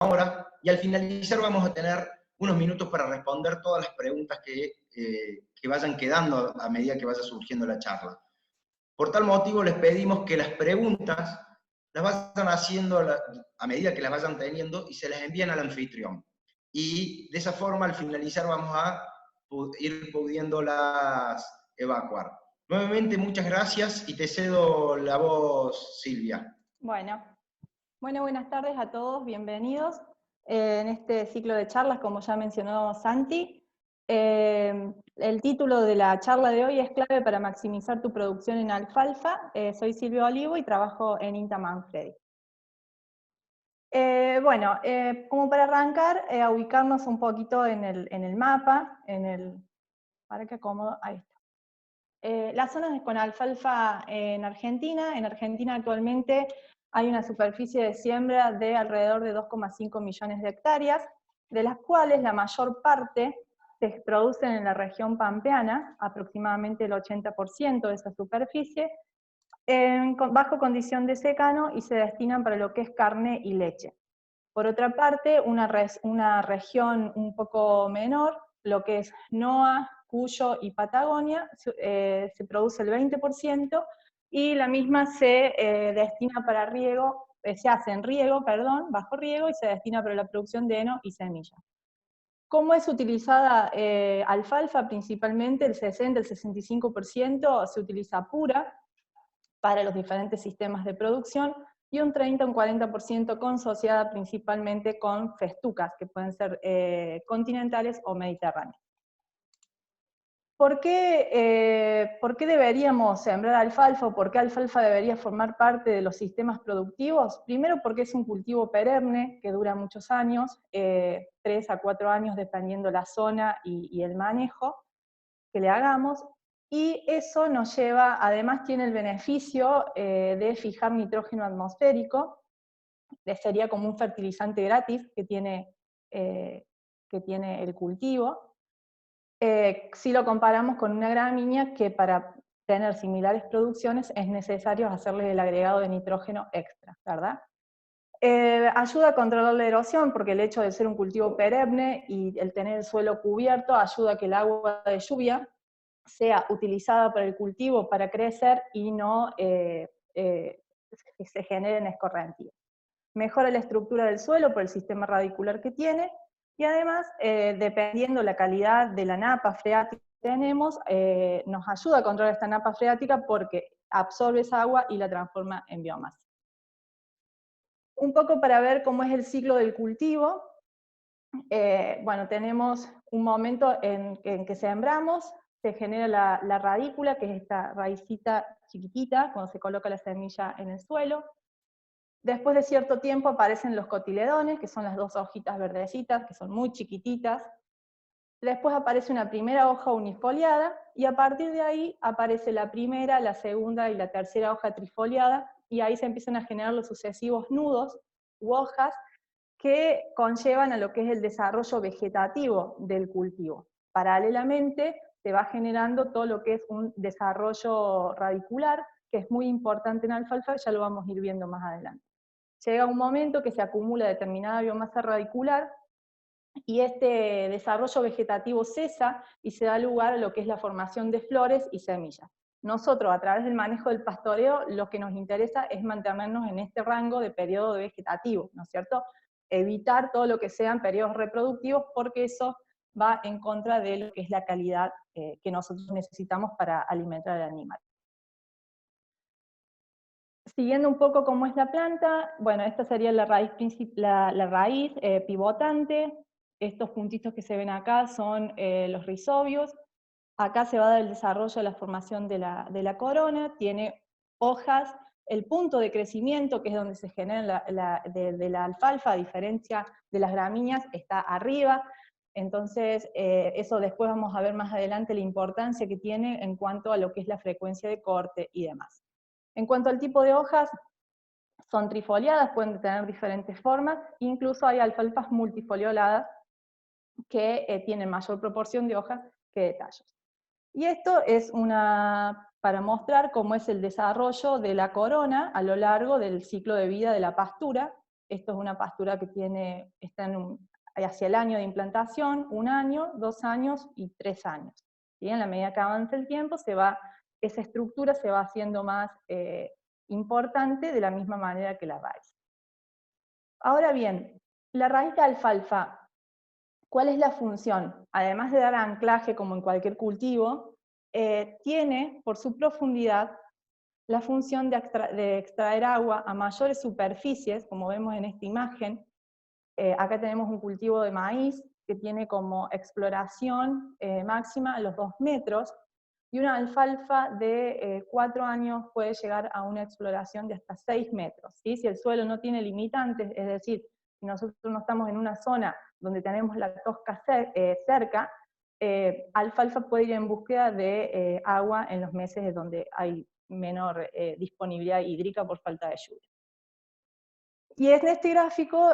hora, y al finalizar vamos a tener unos minutos para responder todas las preguntas que vayan quedando a medida que vaya surgiendo la charla. Por tal motivo les pedimos que las preguntas las vayan haciendo a medida que las vayan teniendo y se las envíen al anfitrión. Y de esa forma al finalizar vamos a ir pudiéndolas evacuar. Nuevamente muchas gracias y te cedo la voz, Silvia. Bueno, buenas tardes a todos, bienvenidos en este ciclo de charlas, como ya mencionó Santi. El título de la charla de hoy es Clave para maximizar tu producción en alfalfa. Soy Silvia Olivo y trabajo en INTA Manfredi. Como para arrancar, a ubicarnos un poquito en el mapa, para que acomodo, ahí está. Las zonas con alfalfa en Argentina actualmente hay una superficie de siembra de alrededor de 2,5 millones de hectáreas, de las cuales la mayor parte se producen en la región pampeana, aproximadamente el 80% de esa superficie, bajo condición de secano y se destinan para lo que es carne y leche. Por otra parte, una región un poco menor, lo que es NOA, Cuyo y Patagonia, se produce el 20%, y la misma se destina para riego, se hace en riego, bajo riego, y se destina para la producción de heno y semilla. ¿Cómo es utilizada alfalfa? Principalmente el 60, el 65% se utiliza pura para los diferentes sistemas de producción, y un 30 o un 40% consociada principalmente con festucas, que pueden ser continentales o mediterráneas. ¿Por qué deberíamos sembrar alfalfa, o por qué alfalfa debería formar parte de los sistemas productivos? Primero, porque es un cultivo perenne que dura muchos años, 3 a 4 años dependiendo la zona y el manejo que le hagamos, y eso nos lleva, además tiene el beneficio de fijar nitrógeno atmosférico, sería como un fertilizante gratis que tiene el cultivo. Si lo comparamos con una gramínea, que para tener similares producciones es necesario hacerle el agregado de nitrógeno extra, ¿verdad? Ayuda a controlar la erosión, porque el hecho de ser un cultivo perenne y el tener el suelo cubierto ayuda a que el agua de lluvia sea utilizada por el cultivo para crecer y no se generen escorrentías. Mejora la estructura del suelo por el sistema radicular que tiene, y además, dependiendo la calidad de la napa freática que tenemos, nos ayuda a controlar esta napa freática porque absorbe esa agua y la transforma en biomasa. Un poco para ver cómo es el ciclo del cultivo. Tenemos un momento en que sembramos, se genera la radícula, que es esta raicita chiquitita, cuando se coloca la semilla en el suelo. Después de cierto tiempo aparecen los cotiledones, que son las 2 hojitas verdecitas, que son muy chiquititas. Después aparece una primera hoja unifoliada, y a partir de ahí aparece la primera, la segunda y la tercera hoja trifoliada, y ahí se empiezan a generar los sucesivos nudos u hojas que conllevan a lo que es el desarrollo vegetativo del cultivo. Paralelamente se va generando todo lo que es un desarrollo radicular, que es muy importante en alfalfa, ya lo vamos a ir viendo más adelante. Llega un momento que se acumula determinada biomasa radicular, y este desarrollo vegetativo cesa y se da lugar a lo que es la formación de flores y semillas. Nosotros, a través del manejo del pastoreo, lo que nos interesa es mantenernos en este rango de periodo vegetativo, ¿no es cierto? Evitar todo lo que sean periodos reproductivos, porque eso va en contra de lo que es la calidad que nosotros necesitamos para alimentar al animal. Siguiendo un poco cómo es la planta, bueno, esta sería la raíz, la raíz pivotante. Estos puntitos que se ven acá son los rizobios. Acá se va a dar el desarrollo de la formación de la corona, tiene hojas. El punto de crecimiento, que es donde se genera de la alfalfa, a diferencia de las gramíneas, está arriba. Entonces, eso después vamos a ver más adelante la importancia que tiene en cuanto a lo que es la frecuencia de corte y demás. En cuanto al tipo de hojas, son trifoliadas, pueden tener diferentes formas, incluso hay alfalfas multifolioladas que tienen mayor proporción de hojas que de tallos. Y esto es para mostrar cómo es el desarrollo de la corona a lo largo del ciclo de vida de la pastura. Esto es una pastura que está hacia el año de implantación, 1 año, 2 años y 3 años. ¿Sí? En la medida que avanza el tiempo, esa estructura se va haciendo más importante de la misma manera que la raíz. Ahora bien, la raíz de alfalfa, ¿cuál es la función? Además de dar anclaje como en cualquier cultivo, tiene por su profundidad la función de extraer agua a mayores superficies, como vemos en esta imagen. Acá tenemos un cultivo de maíz que tiene como exploración máxima a los 2 metros, y una alfalfa de 4 años puede llegar a una exploración de hasta 6 metros. ¿Sí? Si el suelo no tiene limitantes, es decir, si nosotros no estamos en una zona donde tenemos la tosca cerca, alfalfa puede ir en búsqueda de agua en los meses donde hay menor disponibilidad hídrica por falta de lluvia. Y en este gráfico,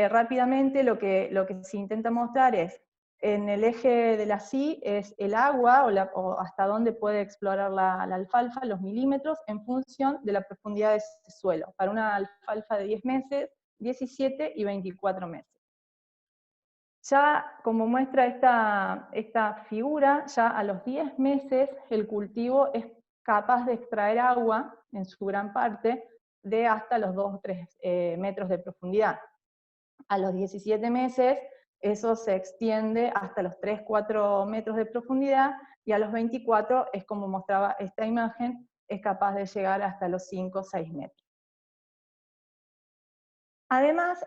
rápidamente lo que se intenta mostrar es, en el eje de la Y es el agua, o hasta dónde puede explorar la alfalfa, los milímetros, en función de la profundidad de ese suelo, para una alfalfa de 10 meses, 17 y 24 meses. Ya como muestra esta figura, ya a los 10 meses el cultivo es capaz de extraer agua, en su gran parte, de hasta los 2 o 3 metros de profundidad. A los 17 meses eso se extiende hasta los 3-4 metros de profundidad, y a los 24, es como mostraba esta imagen, es capaz de llegar hasta los 5 o 6 metros. Además,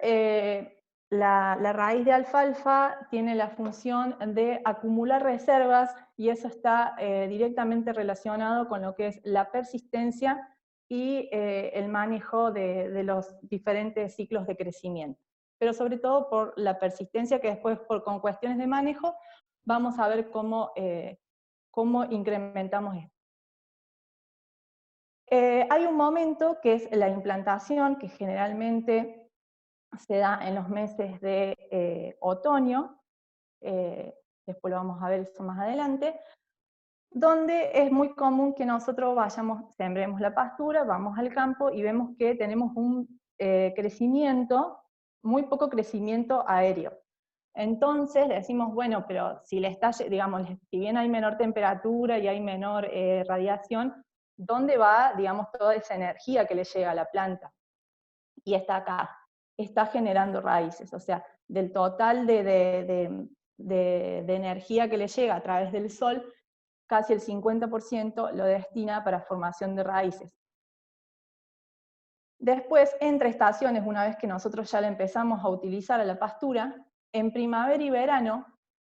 la raíz de alfalfa tiene la función de acumular reservas, y eso está directamente relacionado con lo que es la persistencia y el manejo de los diferentes ciclos de crecimiento. Pero sobre todo por la persistencia, que después con cuestiones de manejo vamos a ver cómo incrementamos esto. Hay un momento que es la implantación, que generalmente se da en los meses de otoño, después lo vamos a ver eso más adelante, donde es muy común que nosotros sembremos la pastura, vamos al campo y vemos que tenemos un crecimiento, muy poco crecimiento aéreo. Entonces decimos, bueno, pero si digamos, si bien hay menor temperatura y hay menor radiación, ¿dónde va, digamos, toda esa energía que le llega a la planta? Y está acá, está generando raíces, o sea, del total de energía que le llega a través del sol, casi el 50% lo destina para formación de raíces. Después, entre estaciones, una vez que nosotros ya la empezamos a utilizar a la pastura, en primavera y verano,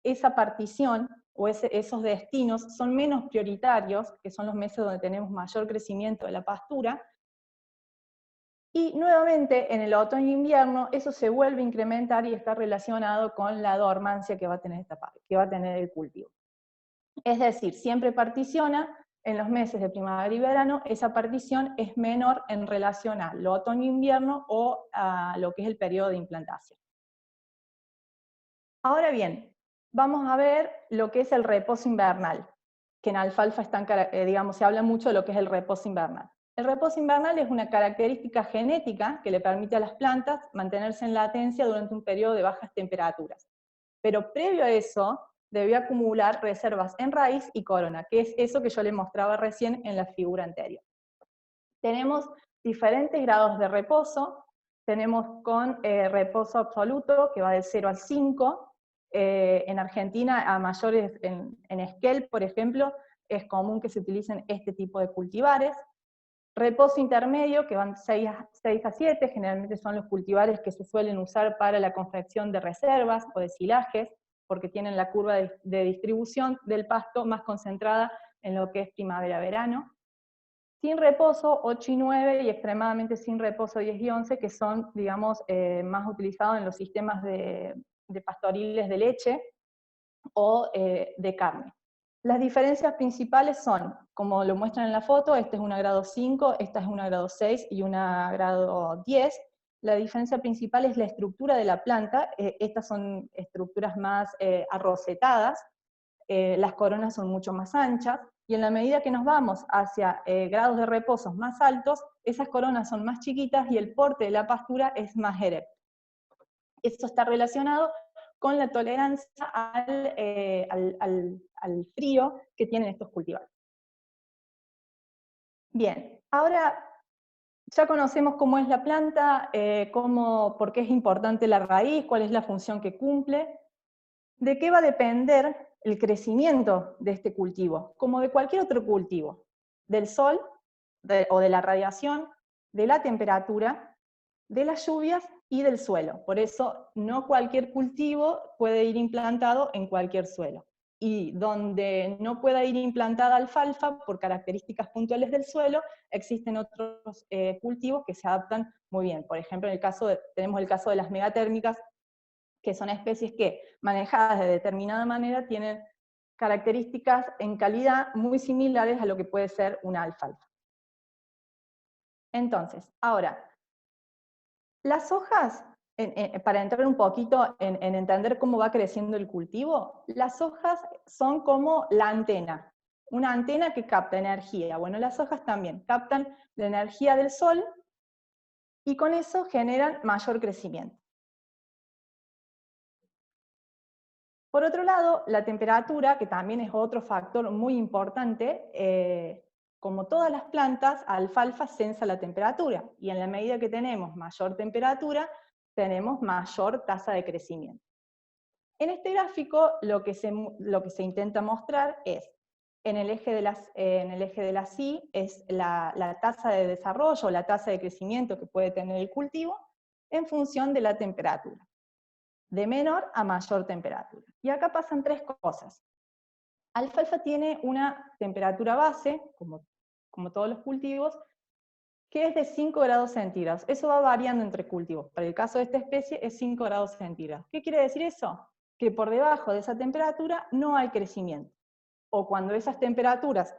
esa partición o esos destinos son menos prioritarios, que son los meses donde tenemos mayor crecimiento de la pastura, y nuevamente en el otoño e invierno eso se vuelve a incrementar y está relacionado con la dormancia que va a tener el cultivo. Es decir, siempre particiona. En los meses de primavera y verano, esa partición es menor en relación al otoño e invierno o a lo que es el periodo de implantación. Ahora bien, vamos a ver lo que es el reposo invernal, que en alfalfa se habla mucho de lo que es el reposo invernal. El reposo invernal es una característica genética que le permite a las plantas mantenerse en latencia durante un periodo de bajas temperaturas. Pero previo a eso, debió acumular reservas en raíz y corona, que es eso que yo le mostraba recién en la figura anterior. Tenemos diferentes grados de reposo. Tenemos con reposo absoluto, que va del 0 al 5. En Argentina, a mayores, en Esquel, por ejemplo, es común que se utilicen este tipo de cultivares. Reposo intermedio, que van 6 a 7, generalmente son los cultivares que se suelen usar para la confección de reservas o de silajes, porque tienen la curva de distribución del pasto más concentrada en lo que es primavera-verano. Sin reposo, 8 y 9, y extremadamente sin reposo, 10 y 11, que son, digamos, más utilizados en los sistemas de pastoriles de leche o de carne. Las diferencias principales son, como lo muestran en la foto, esta es una grado 5, esta es una grado 6 y una grado 10. La diferencia principal es la estructura de la planta. Estas son estructuras más arrocetadas, las coronas son mucho más anchas, y en la medida que nos vamos hacia grados de reposos más altos, esas coronas son más chiquitas y el porte de la pastura es más erecto. Esto está relacionado con la tolerancia al frío que tienen estos cultivares. Bien, ahora ya conocemos cómo es la planta, por qué es importante la raíz, cuál es la función que cumple. ¿De qué va a depender el crecimiento de este cultivo? Como de cualquier otro cultivo, del sol o de la radiación, de la temperatura, de las lluvias y del suelo. Por eso no cualquier cultivo puede ir implantado en cualquier suelo. Y donde no pueda ir implantada alfalfa por características puntuales del suelo, existen otros cultivos que se adaptan muy bien. Por ejemplo, tenemos el caso de las megatérmicas, que son especies que, manejadas de determinada manera, tienen características en calidad muy similares a lo que puede ser una alfalfa. Entonces, ahora, las hojas, para entrar un poquito en entender cómo va creciendo el cultivo, las hojas son como la antena, una antena que capta energía. Bueno, las hojas también captan la energía del sol y con eso generan mayor crecimiento. Por otro lado, la temperatura, que también es otro factor muy importante, como todas las plantas, alfalfa sensa la temperatura, y en la medida que tenemos mayor temperatura, tenemos mayor tasa de crecimiento. En este gráfico lo que se intenta mostrar es, en el eje de las Y es la tasa de desarrollo, la tasa de crecimiento que puede tener el cultivo, en función de la temperatura, de menor a mayor temperatura. Y acá pasan tres cosas. Alfalfa tiene una temperatura base, como todos los cultivos, que es de 5 grados centígrados. Eso va variando entre cultivos. Para el caso de esta especie es 5 grados centígrados. ¿Qué quiere decir eso? Que por debajo de esa temperatura no hay crecimiento. O cuando esas temperaturas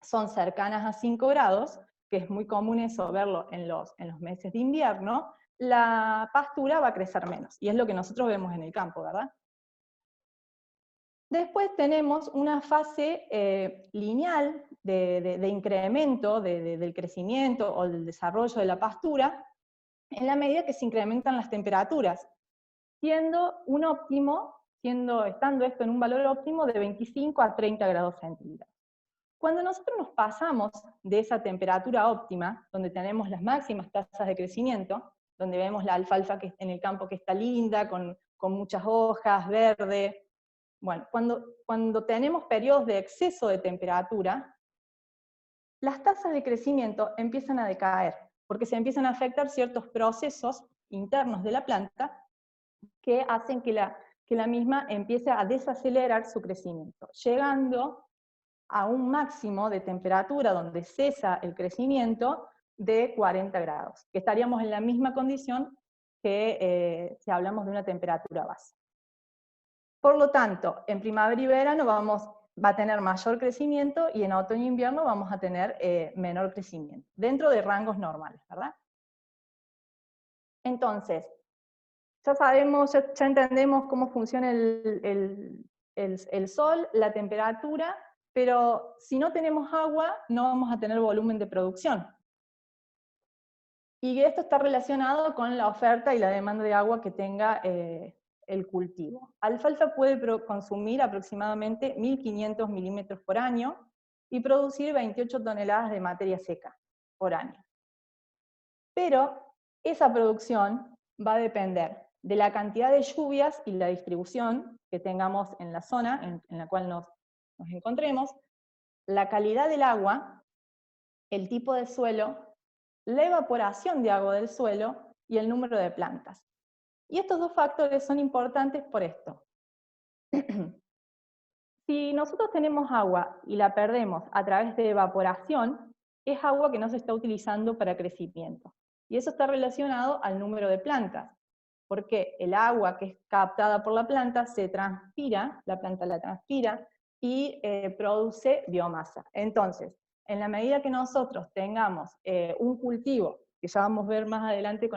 son cercanas a 5 grados, que es muy común eso verlo en los meses de invierno, la pastura va a crecer menos. Y es lo que nosotros vemos en el campo, ¿verdad? Después tenemos una fase lineal de incremento del crecimiento o del desarrollo de la pastura en la medida que se incrementan las temperaturas, estando esto en un valor óptimo de 25 a 30 grados centígrados. Cuando nosotros nos pasamos de esa temperatura óptima, donde tenemos las máximas tasas de crecimiento, donde vemos la alfalfa que en el campo que está linda, con muchas hojas, verde. Bueno, cuando tenemos periodos de exceso de temperatura, las tasas de crecimiento empiezan a decaer, porque se empiezan a afectar ciertos procesos internos de la planta que hacen que la misma empiece a desacelerar su crecimiento, llegando a un máximo de temperatura donde cesa el crecimiento de 40 grados, que estaríamos en la misma condición que si hablamos de una temperatura base. Por lo tanto, en primavera y verano va a tener mayor crecimiento y en otoño e invierno vamos a tener menor crecimiento, dentro de rangos normales, ¿verdad? Entonces, ya sabemos, ya entendemos cómo funciona el sol, la temperatura, pero si no tenemos agua, no vamos a tener volumen de producción. Y esto está relacionado con la oferta y la demanda de agua que tenga el cultivo. Alfalfa puede consumir aproximadamente 1.500 milímetros por año y producir 28 toneladas de materia seca por año. Pero esa producción va a depender de la cantidad de lluvias y la distribución que tengamos en la zona en la cual nos encontremos, la calidad del agua, el tipo de suelo, la evaporación de agua del suelo y el número de plantas. Y estos dos factores son importantes por esto. Si nosotros tenemos agua y la perdemos a través de evaporación, es agua que no se está utilizando para crecimiento. Y eso está relacionado al número de plantas, porque el agua que es captada por la planta se transpira, la planta la transpira, y produce biomasa. Entonces, en la medida que nosotros tengamos un cultivo, que ya vamos a ver más adelante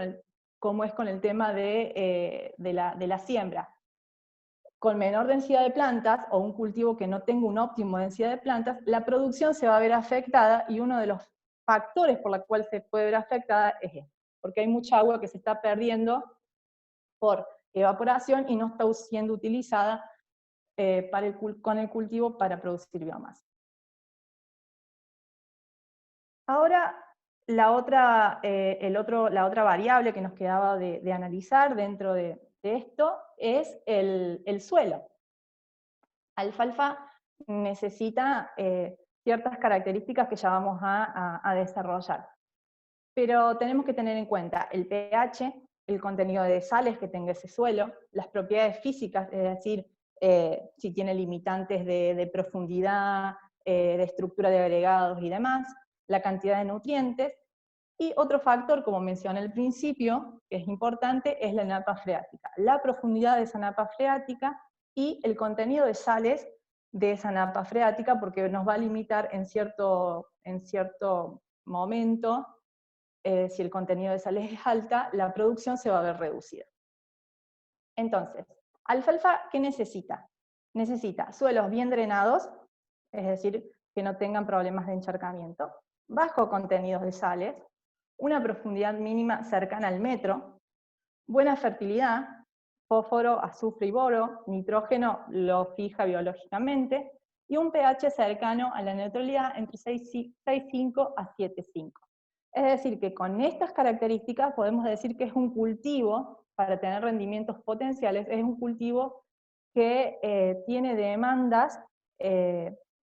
cómo es con el tema de la siembra, con menor densidad de plantas, o un cultivo que no tenga una óptima densidad de plantas, la producción se va a ver afectada, y uno de los factores por los cuales se puede ver afectada es este, porque hay mucha agua que se está perdiendo por evaporación y no está siendo utilizada con el cultivo para producir biomasa. Ahora, la otra variable que nos quedaba de analizar dentro de esto es el suelo. Alfalfa necesita ciertas características que ya vamos a desarrollar. Pero tenemos que tener en cuenta el pH, el contenido de sales que tenga ese suelo, las propiedades físicas, es decir, si tiene limitantes de profundidad, de estructura de agregados y demás, la cantidad de nutrientes, y otro factor, como mencioné al principio, que es importante, es la napa freática, la profundidad de esa napa freática y el contenido de sales de esa napa freática, porque nos va a limitar en cierto momento, si el contenido de sales es alta, la producción se va a ver reducida. Entonces, alfalfa, ¿qué necesita? Necesita suelos bien drenados, es decir, que no tengan problemas de encharcamiento, bajo contenidos de sales, una profundidad mínima cercana al metro, buena fertilidad, fósforo, azufre y boro, nitrógeno lo fija biológicamente, y un pH cercano a la neutralidad entre 6,5 a 7,5. Es decir, que con estas características podemos decir que es un cultivo, para tener rendimientos potenciales, es un cultivo que tiene demandas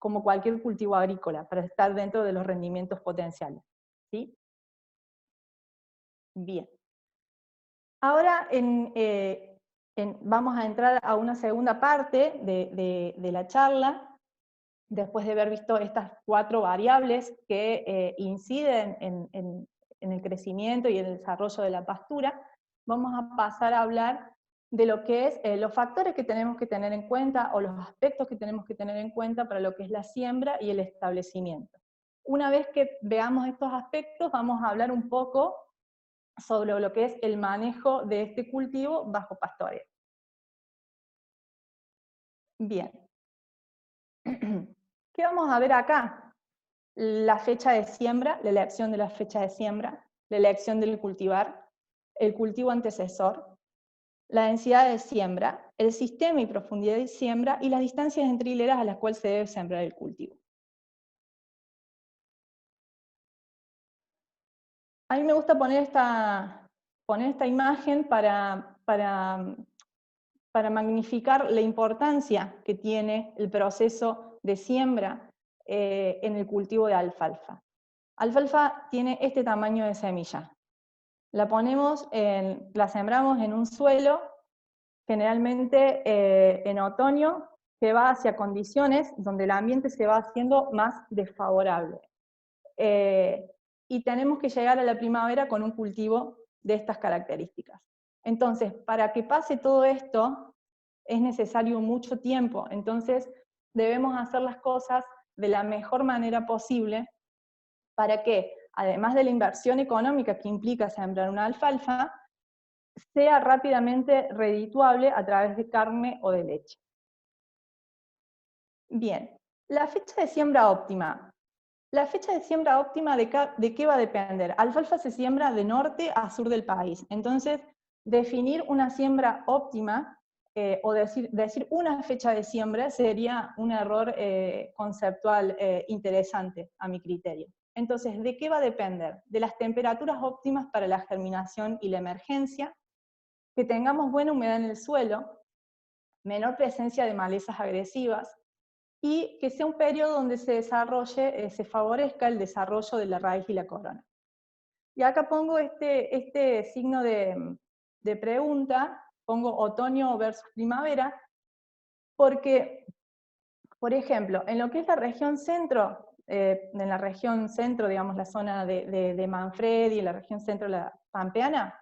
como cualquier cultivo agrícola, para estar dentro de los rendimientos potenciales. ¿Sí? Bien. Ahora vamos a entrar a una segunda parte de la charla, después de haber visto estas 4 variables que inciden en el crecimiento y en el desarrollo de la pastura. Vamos a pasar a hablar de lo que es los factores que tenemos que tener en cuenta, o los aspectos que tenemos que tener en cuenta para lo que es la siembra y el establecimiento. Una vez que veamos estos aspectos, vamos a hablar un poco sobre lo que es el manejo de este cultivo bajo pastoreo. Bien. ¿Qué vamos a ver acá? La fecha de siembra, la elección de la fecha de siembra, la elección del cultivar, el cultivo antecesor, la densidad de siembra, el sistema y profundidad de siembra, y las distancias entre hileras a las cuales se debe sembrar el cultivo. A mí me gusta poner esta imagen para magnificar la importancia que tiene el proceso de siembra en el cultivo de alfalfa. Alfalfa tiene este tamaño de semilla. La sembramos en un suelo, generalmente en otoño, que va hacia condiciones donde el ambiente se va haciendo más desfavorable. Y tenemos que llegar a la primavera con un cultivo de estas características. Entonces, para que pase todo esto, es necesario mucho tiempo. Entonces, debemos hacer las cosas de la mejor manera posible para que, además de la inversión económica que implica sembrar una alfalfa, sea rápidamente redituable a través de carne o de leche. Bien, la fecha de siembra óptima. La fecha de siembra óptima, ¿de qué va a depender? Alfalfa se siembra de norte a sur del país. Entonces, definir una siembra óptima, o decir una fecha de siembra, sería un error conceptual interesante a mi criterio. Entonces, ¿de qué va a depender? De las temperaturas óptimas para la germinación y la emergencia, que tengamos buena humedad en el suelo, menor presencia de malezas agresivas, y que sea un periodo donde se favorezca el desarrollo de la raíz y la corona. Y acá pongo este signo de pregunta, pongo otoño versus primavera, porque, por ejemplo, en lo que es la región centro, digamos la zona de Manfredi, la región centro, la pampeana,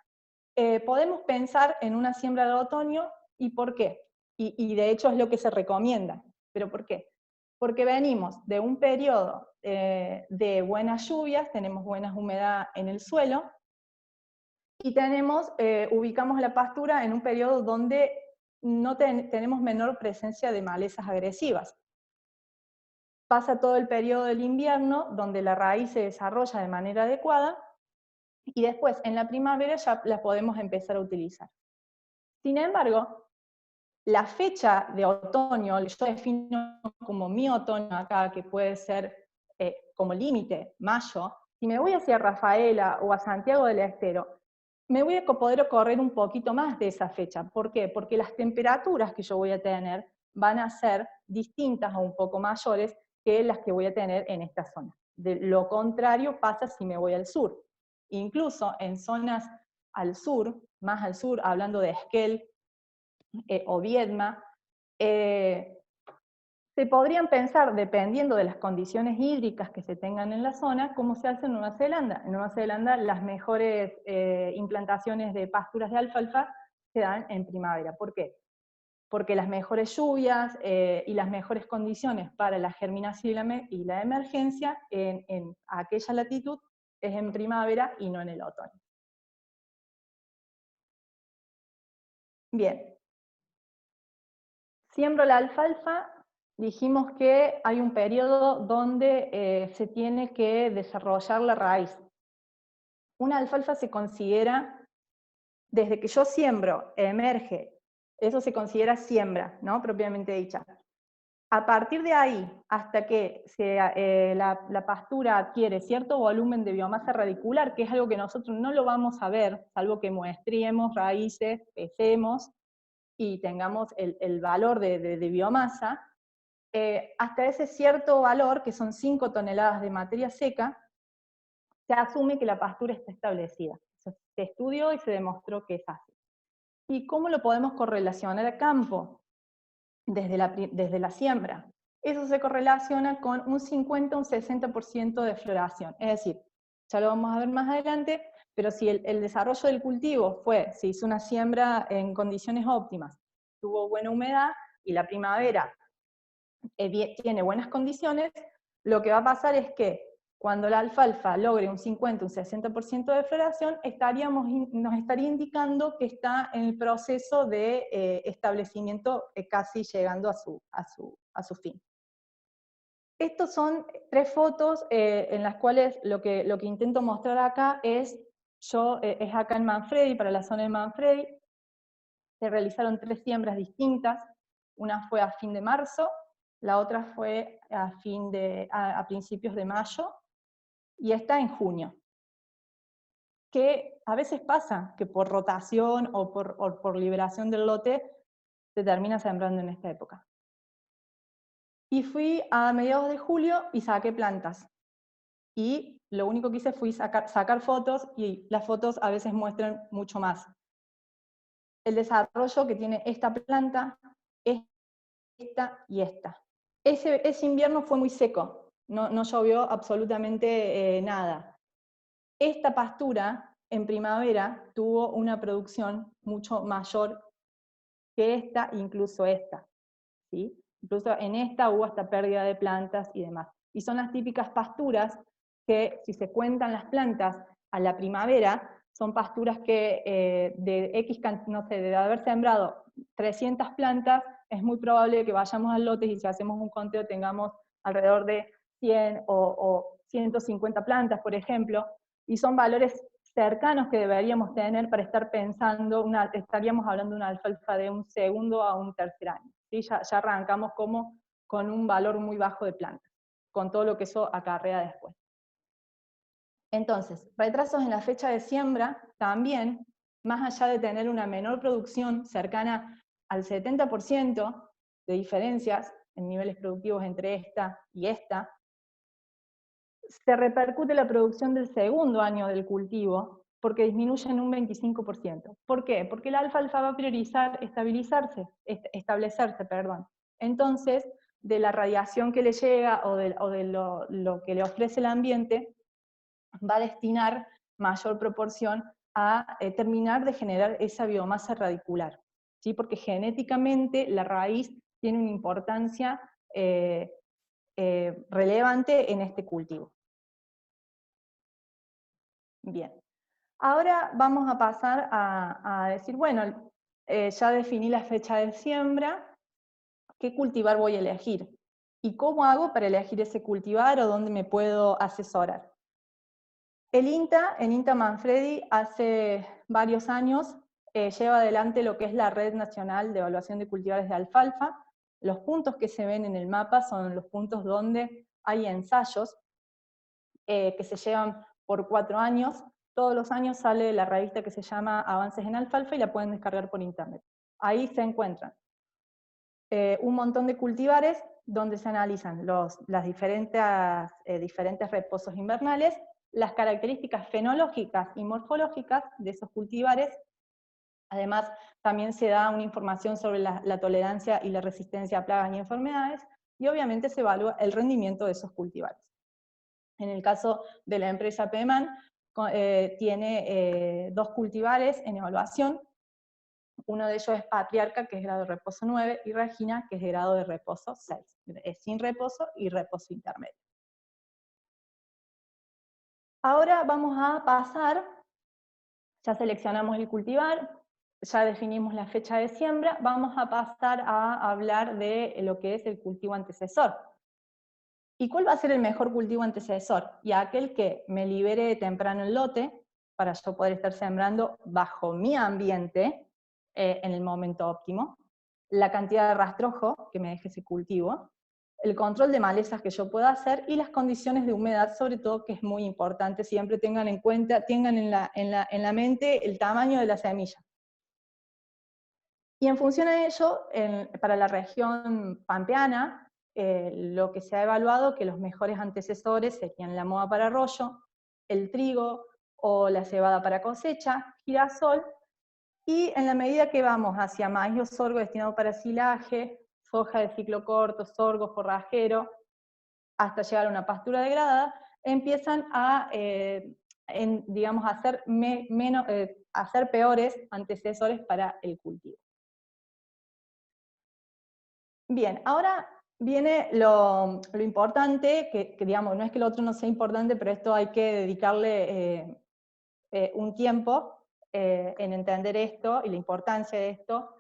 podemos pensar en una siembra de otoño. ¿Y por qué? Y de hecho es lo que se recomienda. ¿Pero por qué? Porque venimos de un periodo de buenas lluvias, tenemos buena humedad en el suelo, y ubicamos la pastura en un periodo donde no tenemos menor presencia de malezas agresivas. Pasa todo el periodo del invierno, donde la raíz se desarrolla de manera adecuada, y después, en la primavera, ya la podemos empezar a utilizar. Sin embargo, la fecha de otoño, yo defino como mi otoño acá, que puede ser como límite, mayo. Si me voy hacia Rafaela o a Santiago del Estero, me voy a poder correr un poquito más de esa fecha. ¿Por qué? Porque las temperaturas que yo voy a tener van a ser distintas o un poco mayores que las que voy a tener en esta zona. De lo contrario pasa si me voy al sur. Incluso en zonas al sur, más al sur, hablando de Esquel o Viedma, se podrían pensar, dependiendo de las condiciones hídricas que se tengan en la zona, cómo se hace en Nueva Zelanda. En Nueva Zelanda las mejores implantaciones de pasturas de alfalfa se dan en primavera. ¿Por qué? Porque las mejores lluvias y las mejores condiciones para la germinación y la emergencia en aquella latitud es en primavera y no en el otoño. Bien. Siembro la alfalfa, dijimos que hay un periodo donde se tiene que desarrollar la raíz. Una alfalfa se considera, desde que yo siembro, emerge, eso se considera siembra, ¿no? Propiamente dicha. A partir de ahí, hasta que la pastura adquiere cierto volumen de biomasa radicular, que es algo que nosotros no lo vamos a ver, salvo que muestriemos raíces, pesemos, y tengamos el valor de biomasa, hasta ese cierto valor, que son 5 toneladas de materia seca, se asume que la pastura está establecida. Eso se estudió y se demostró que es así. ¿Y cómo lo podemos correlacionar a campo? Desde la siembra. Eso se correlaciona con un 50 o un 60% de floración. Es decir, ya lo vamos a ver más adelante, pero si el desarrollo del cultivo se hizo una siembra en condiciones óptimas, tuvo buena humedad y la primavera tiene buenas condiciones, lo que va a pasar es que cuando la alfalfa logre un 50 o un 60% de floración, nos estaría indicando que está en el proceso de establecimiento casi llegando a su fin. Estos son 3 fotos en las cuales lo que intento mostrar acá es acá en Manfredi, para la zona de Manfredi. Se realizaron 3 siembras distintas, una fue a fin de marzo, la otra fue a principios de mayo, y esta en junio. Que a veces pasa que por rotación o por liberación del lote se termina sembrando en esta época. Y fui a mediados de julio y saqué plantas. Y lo único que hice fue sacar fotos, y las fotos a veces muestran mucho más. El desarrollo que tiene esta planta, esta y esta. Ese invierno fue muy seco, no llovió absolutamente nada. Esta pastura en primavera tuvo una producción mucho mayor que esta, incluso esta, ¿sí? Incluso en esta hubo hasta pérdida de plantas y demás. Y son las típicas pasturas que, si se cuentan las plantas a la primavera, son pasturas que de haber sembrado 300 plantas, es muy probable que vayamos al lote y si hacemos un conteo tengamos alrededor de 100 o 150 plantas, por ejemplo, y son valores cercanos que deberíamos tener para estar pensando, estaríamos hablando de una alfalfa de un segundo a un tercer año. ¿Sí? Ya arrancamos como con un valor muy bajo de plantas, con todo lo que eso acarrea después. Entonces, retrasos en la fecha de siembra también, más allá de tener una menor producción cercana al 70% de diferencias en niveles productivos entre esta y esta, se repercute la producción del segundo año del cultivo porque disminuye en un 25%. ¿Por qué? Porque la alfalfa va a priorizar establecerse. Entonces, de la radiación que le llega o de lo que le ofrece el ambiente, va a destinar mayor proporción a terminar de generar esa biomasa radicular, ¿sí? Porque genéticamente la raíz tiene una importancia relevante en este cultivo. Bien, ahora vamos a pasar a decir, bueno, ya definí la fecha de siembra, qué cultivar voy a elegir y cómo hago para elegir ese cultivar o dónde me puedo asesorar. El INTA Manfredi, hace varios años lleva adelante lo que es la Red Nacional de Evaluación de Cultivares de Alfalfa. Los puntos que se ven en el mapa son los puntos donde hay ensayos que se llevan por 4 años. Todos los años sale la revista que se llama Avances en Alfalfa y la pueden descargar por internet. Ahí se encuentran un montón de cultivares donde se analizan las diferentes reposos invernales, las características fenológicas y morfológicas de esos cultivares. Además, también se da una información sobre la tolerancia y la resistencia a plagas y enfermedades, y obviamente se evalúa el rendimiento de esos cultivares. En el caso de la empresa PEMAN, tiene 2 cultivares en evaluación. Uno de ellos es Patriarca, que es grado de reposo 9, y Regina, que es de grado de reposo 6. Es sin reposo y reposo intermedio. Ahora vamos a pasar, ya seleccionamos el cultivar, ya definimos la fecha de siembra, vamos a pasar a hablar de lo que es el cultivo antecesor. ¿Y cuál va a ser el mejor cultivo antecesor? Y aquel que me libere temprano el lote, para yo poder estar sembrando bajo mi ambiente, en el momento óptimo, la cantidad de rastrojo que me deje ese cultivo, el control de malezas que yo pueda hacer y las condiciones de humedad, sobre todo, que es muy importante, siempre tengan en cuenta, tengan en la mente el tamaño de la semilla. Y en función a ello, para la región pampeana, lo que se ha evaluado que los mejores antecesores serían la moa para arroyo, el trigo o la cebada para cosecha, girasol, y en la medida que vamos hacia maíz o sorgo destinado para silaje, soja de ciclo corto, sorgo forrajero, hasta llegar a una pastura degradada, empiezan a, digamos, a ser peores antecesores para el cultivo. Bien, ahora viene lo importante, que digamos, no es que lo otro no sea importante, pero esto hay que dedicarle un tiempo en entender esto y la importancia de esto.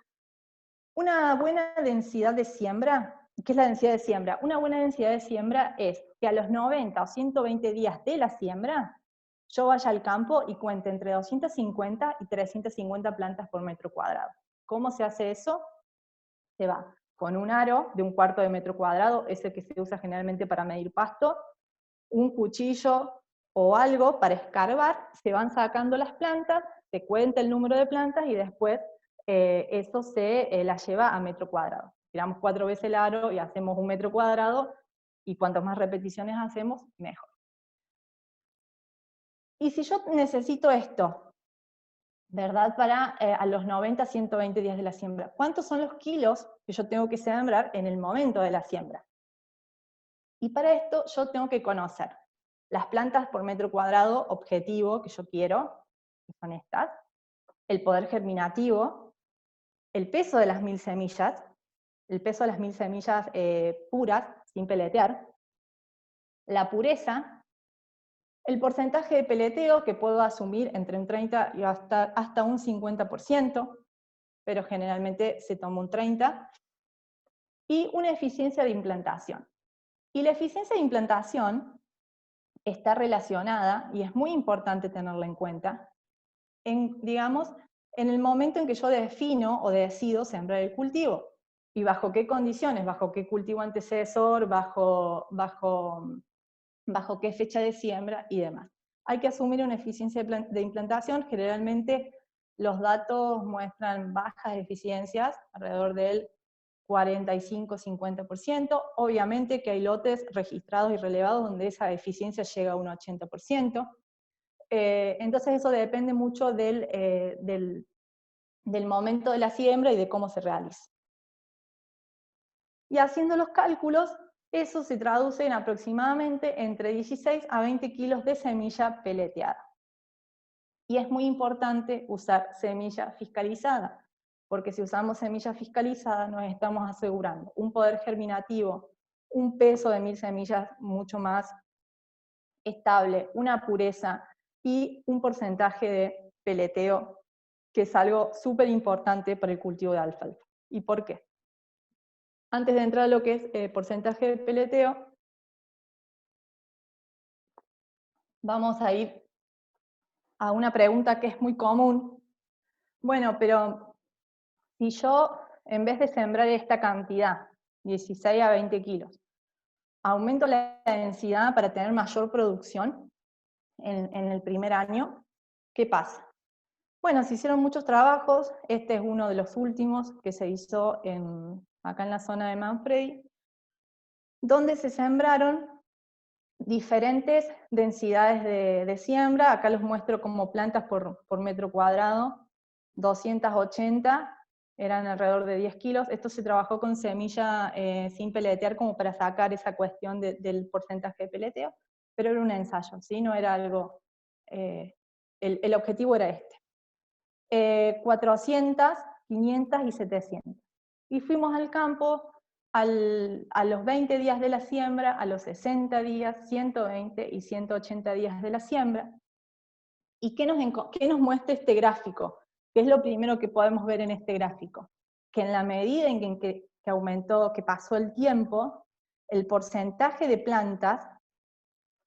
Una buena densidad de siembra, ¿qué es la densidad de siembra? Una buena densidad de siembra es que a los 90 o 120 días de la siembra, yo vaya al campo y cuente entre 250 y 350 plantas por metro cuadrado. ¿Cómo se hace eso? Se va con un aro de 1/4 de metro cuadrado, ese que se usa generalmente para medir pasto, un cuchillo o algo para escarbar, se van sacando las plantas, se cuenta el número de plantas y después eso se la lleva a metro cuadrado. Tiramos 4 veces el aro y hacemos 1 metro cuadrado, y cuantas más repeticiones hacemos, mejor. Y si yo necesito esto, ¿verdad? Para a los 90, 120 días de la siembra, ¿cuántos son los kilos que yo tengo que sembrar en el momento de la siembra? Y para esto yo tengo que conocer las plantas por metro cuadrado objetivo que yo quiero, que son estas, el poder germinativo, el peso de las 1000 semillas, el peso de las 1000 semillas puras, sin peletear, la pureza, el porcentaje de peleteo que puedo asumir entre un 30 y hasta un 50%, pero generalmente se toma un 30%, y una eficiencia de implantación. Y la eficiencia de implantación está relacionada, y es muy importante tenerla en cuenta, digamos, en el momento en que yo defino o decido sembrar el cultivo. ¿Y bajo qué condiciones? ¿Bajo qué cultivo antecesor? ¿Bajo qué fecha de siembra? Y demás. Hay que asumir una eficiencia de implantación. Generalmente los datos muestran bajas eficiencias, alrededor del 45-50%. Obviamente que hay lotes registrados y relevados donde esa eficiencia llega a un 80%. Entonces eso depende mucho del momento de la siembra y de cómo se realiza. Y haciendo los cálculos, eso se traduce en aproximadamente entre 16 a 20 kilos de semilla peleteada. Y es muy importante usar semilla fiscalizada, porque si usamos semilla fiscalizada nos estamos asegurando un poder germinativo, un peso de 1000 semillas mucho más estable, una pureza y un porcentaje de peleteo que es algo súper importante para el cultivo de alfalfa. ¿Y por qué? Antes de entrar a lo que es porcentaje de peleteo, vamos a ir a una pregunta que es muy común. Bueno, pero si yo, en vez de sembrar esta cantidad, 16 a 20 kilos, aumento la densidad para tener mayor producción en el primer año, ¿qué pasa? Bueno, se hicieron muchos trabajos, este es uno de los últimos que se hizo acá en la zona de Manfredi, donde se sembraron diferentes densidades de siembra. Acá los muestro como plantas por metro cuadrado, 280, eran alrededor de 10 kilos. Esto se trabajó con semilla sin peletear como para sacar esa cuestión del porcentaje de peleteo, pero era un ensayo, ¿sí? No era algo, el objetivo era este. 400, 500 y 700. Y fuimos al campo a los 20 días de la siembra, a los 60 días, 120 y 180 días de la siembra. ¿Y qué nos muestra este gráfico? ¿Qué es lo primero que podemos ver en este gráfico? Que en la medida en que aumentó, que pasó el tiempo, el porcentaje de plantas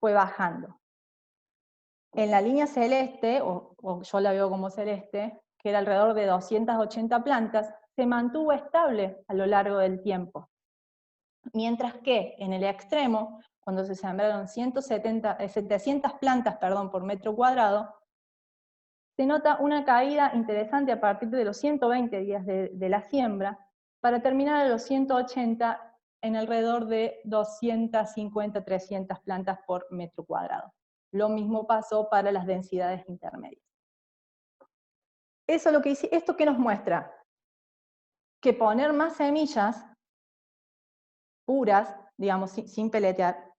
fue bajando. En la línea celeste, o yo la veo como celeste, que era alrededor de 280 plantas, se mantuvo estable a lo largo del tiempo. Mientras que en el extremo, cuando se sembraron 700 plantas por metro cuadrado, se nota una caída interesante a partir de los 120 días de la siembra, para terminar a los 180 en alrededor de 250, 300 plantas por metro cuadrado. Lo mismo pasó para las densidades intermedias. ¿Esto qué nos muestra? Que poner más semillas puras, digamos, sin peletear,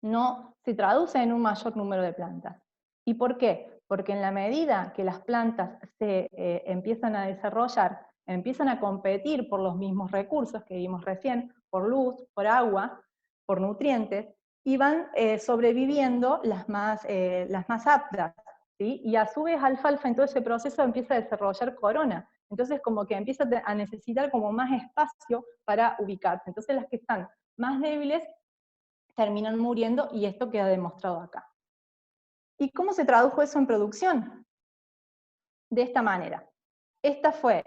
no se traduce en un mayor número de plantas. ¿Y por qué? Porque en la medida que las plantas se empiezan a desarrollar, empiezan a competir por los mismos recursos que vimos recién, por luz, por agua, por nutrientes, y van sobreviviendo las más aptas, ¿sí? Y a su vez alfalfa en todo ese proceso empieza a desarrollar corona. Entonces como que empieza a necesitar como más espacio para ubicarse. Entonces las que están más débiles terminan muriendo, y esto queda demostrado acá. ¿Y cómo se tradujo eso en producción? De esta manera. Esta fue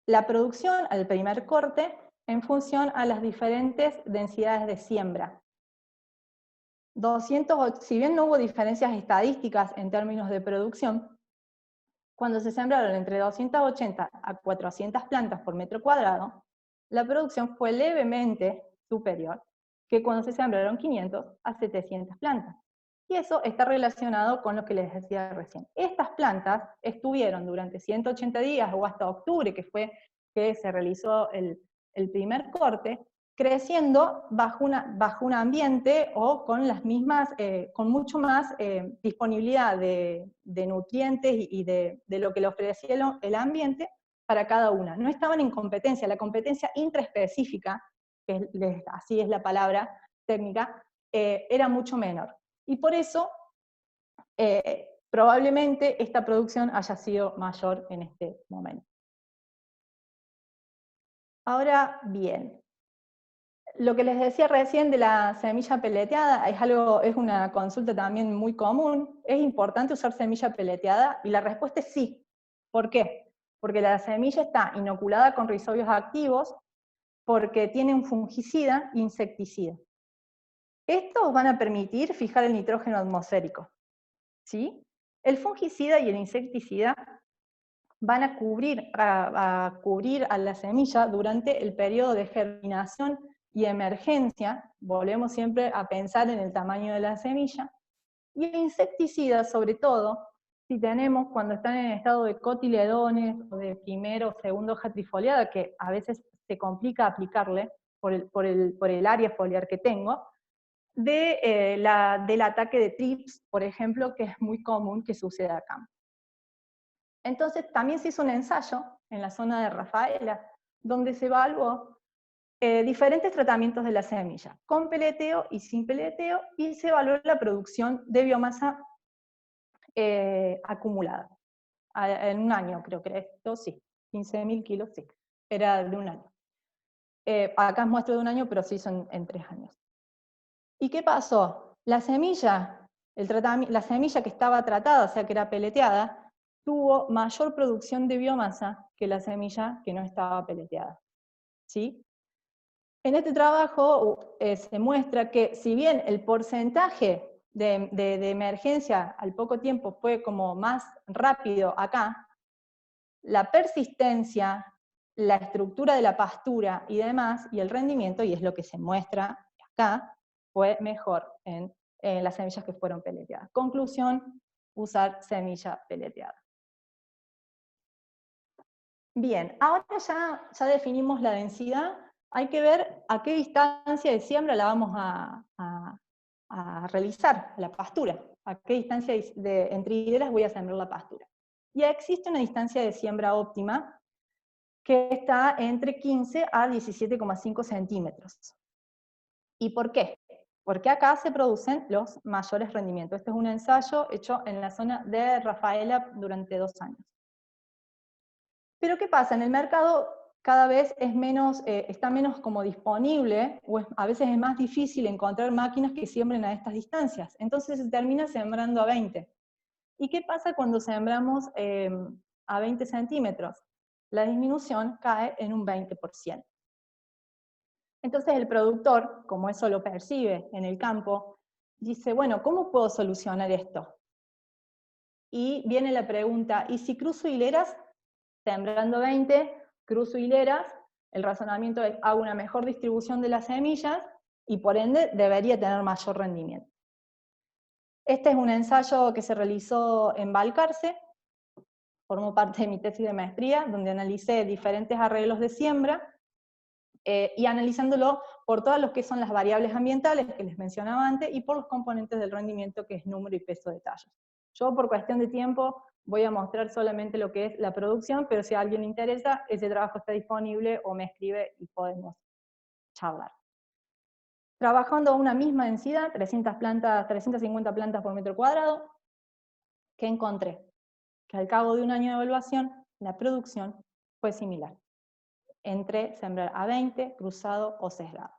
la producción al primer corte en función a las diferentes densidades de siembra. Si bien no hubo diferencias estadísticas en términos de producción, cuando se sembraron entre 280 a 400 plantas por metro cuadrado, la producción fue levemente superior que cuando se sembraron 500 a 700 plantas. Y eso está relacionado con lo que les decía recién. Estas plantas estuvieron durante 180 días o hasta octubre, que fue que se realizó el primer corte, creciendo bajo un ambiente o con las mismas, con mucho más disponibilidad de nutrientes y de lo que le ofrecía el ambiente para cada una. No estaban en competencia, la competencia intraespecífica, así es la palabra técnica, era mucho menor. Y por eso, probablemente esta producción haya sido mayor en este momento. Ahora bien, lo que les decía recién de la semilla peleteada es una consulta también muy común. ¿Es importante usar semilla peleteada? Y la respuesta es sí. ¿Por qué? Porque la semilla está inoculada con rizobios activos, porque tiene un fungicida e insecticida. Estos van a permitir fijar el nitrógeno atmosférico, ¿sí? El fungicida y el insecticida van a cubrir a la semilla durante el periodo de germinación y emergencia. Volvemos siempre a pensar en el tamaño de la semilla. Y el insecticida, sobre todo, si tenemos cuando están en estado de cotiledones o de primera o segunda hoja trifoliada, que a veces se complica aplicarle por el área foliar que tengo, del ataque de trips, por ejemplo, que es muy común que suceda acá. Entonces también se hizo un ensayo en la zona de Rafaela, donde se evaluó diferentes tratamientos de la semilla, con peleteo y sin peleteo, y se evaluó la producción de biomasa acumulada. en un año, creo que esto sí, 15.000 kilos, sí, era de un año. Acá es muestra de un año, pero sí son en 3 años. ¿Y qué pasó? La semilla, la semilla que estaba tratada, o sea que era peleteada, tuvo mayor producción de biomasa que la semilla que no estaba peleteada. ¿Sí? En este trabajo se muestra que si bien el porcentaje de emergencia al poco tiempo fue como más rápido acá, la persistencia, la estructura de la pastura y demás, y el rendimiento, y es lo que se muestra acá, fue mejor en las semillas que fueron peleteadas. Conclusión, usar semilla peleteada. Bien, ahora ya definimos la densidad, hay que ver a qué distancia de siembra la vamos a realizar, la pastura, a qué distancia entre hileras voy a sembrar la pastura. Y existe una distancia de siembra óptima que está entre 15 a 17,5 centímetros. ¿Y por qué? Porque acá se producen los mayores rendimientos. Este es un ensayo hecho en la zona de Rafaela durante 2 años. Pero ¿qué pasa? En el mercado cada vez es menos, está menos como disponible, o a veces es más difícil encontrar máquinas que siembren a estas distancias. Entonces se termina sembrando a 20. ¿Y qué pasa cuando sembramos a 20 centímetros? La disminución cae en un 20%. Entonces el productor, como eso lo percibe en el campo, dice, bueno, ¿cómo puedo solucionar esto? Y viene la pregunta, ¿y si cruzo hileras? Sembrando 20, cruzo hileras, el razonamiento es, hago una mejor distribución de las semillas, y por ende debería tener mayor rendimiento. Este es un ensayo que se realizó en Balcarce, formó parte de mi tesis de maestría, donde analicé diferentes arreglos de siembra, y analizándolo por todas lo que son las variables ambientales que les mencionaba antes, y por los componentes del rendimiento, que es número y peso de tallos. Yo, por cuestión de tiempo, voy a mostrar solamente lo que es la producción, pero si a alguien le interesa, ese trabajo está disponible, o me escribe y podemos charlar. Trabajando a una misma densidad, 350 plantas por metro cuadrado, ¿qué encontré? Que al cabo de un año de evaluación, la producción fue similar, entre sembrar a 20, cruzado o sesgado.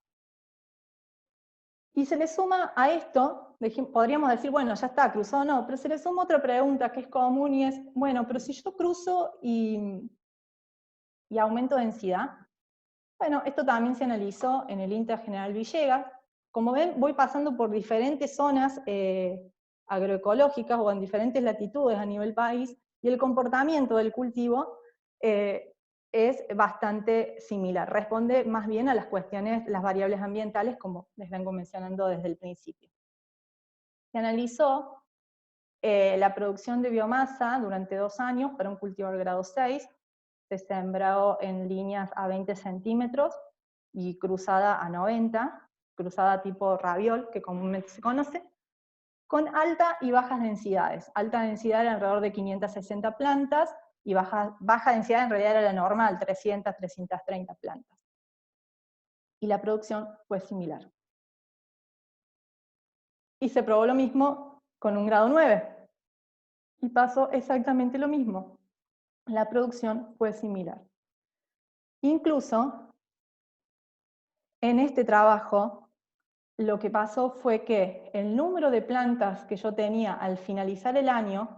Y se le suma a esto, podríamos decir, bueno, ya está, cruzado no, pero se le suma otra pregunta que es común, y es, bueno, pero si yo cruzo y aumento densidad, bueno, esto también se analizó en el INTA General Villegas. Como ven, voy pasando por diferentes zonas agroecológicas o en diferentes latitudes a nivel país, y el comportamiento del cultivo es bastante similar. Responde más bien a las cuestiones, las variables ambientales, como les vengo mencionando desde el principio. Se analizó la producción de biomasa durante 2 años para un cultivar grado 6, se sembró en líneas a 20 centímetros y cruzada a 90, cruzada tipo raviol, que comúnmente se conoce, con alta y bajas densidades. Alta densidad era alrededor de 560 plantas, y baja densidad en realidad era la normal, 300, 330 plantas. Y la producción fue similar. Y se probó lo mismo con un grado 9. Y pasó exactamente lo mismo. La producción fue similar. Incluso, en este trabajo, lo que pasó fue que el número de plantas que yo tenía al finalizar el año,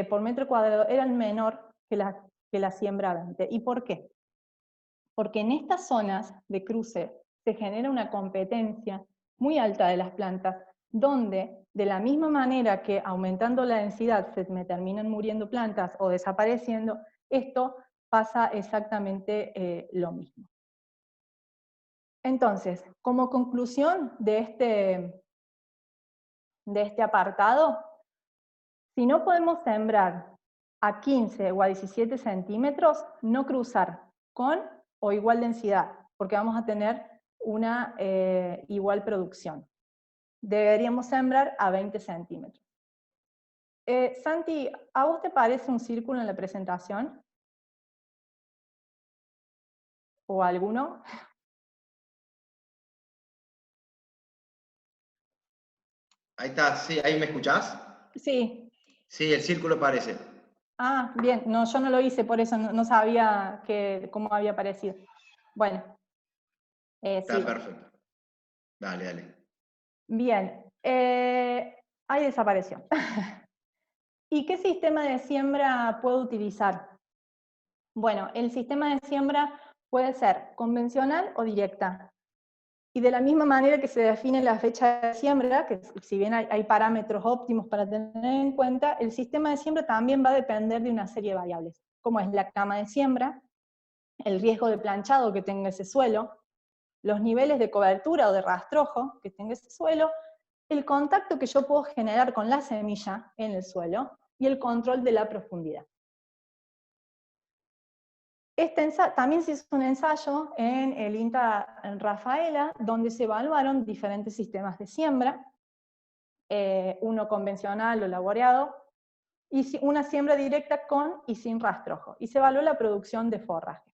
por metro cuadrado, era el menor que la siembra 20. ¿Y por qué? Porque en estas zonas de cruce se genera una competencia muy alta de las plantas, donde de la misma manera que aumentando la densidad se me terminan muriendo plantas o desapareciendo, esto pasa exactamente lo mismo. Entonces, como conclusión de este apartado, si no podemos sembrar a 15 o a 17 centímetros, no cruzar con o igual densidad, porque vamos a tener una igual producción. Deberíamos sembrar a 20 centímetros. Santi, ¿a vos te parece un círculo en la presentación? ¿O alguno? Ahí está, sí, ¿ahí me escuchás? Sí. Sí, el círculo parece. Ah, bien, no, yo no lo hice, por eso no sabía cómo había aparecido. Bueno, Está sigo. perfecto. Dale, dale. Bien, ahí desapareció. ¿Y qué sistema de siembra puedo utilizar? Bueno, el sistema de siembra puede ser convencional o directa. Y de la misma manera que se define la fecha de siembra, que si bien hay parámetros óptimos para tener en cuenta, el sistema de siembra también va a depender de una serie de variables, como es la cama de siembra, el riesgo de planchado que tenga ese suelo, los niveles de cobertura o de rastrojo que tenga ese suelo, el contacto que yo puedo generar con la semilla en el suelo y el control de la profundidad. También se hizo un ensayo en el INTA en Rafaela, donde se evaluaron diferentes sistemas de siembra, uno convencional o laboreado, y una siembra directa con y sin rastrojo, y se evaluó la producción de forraje.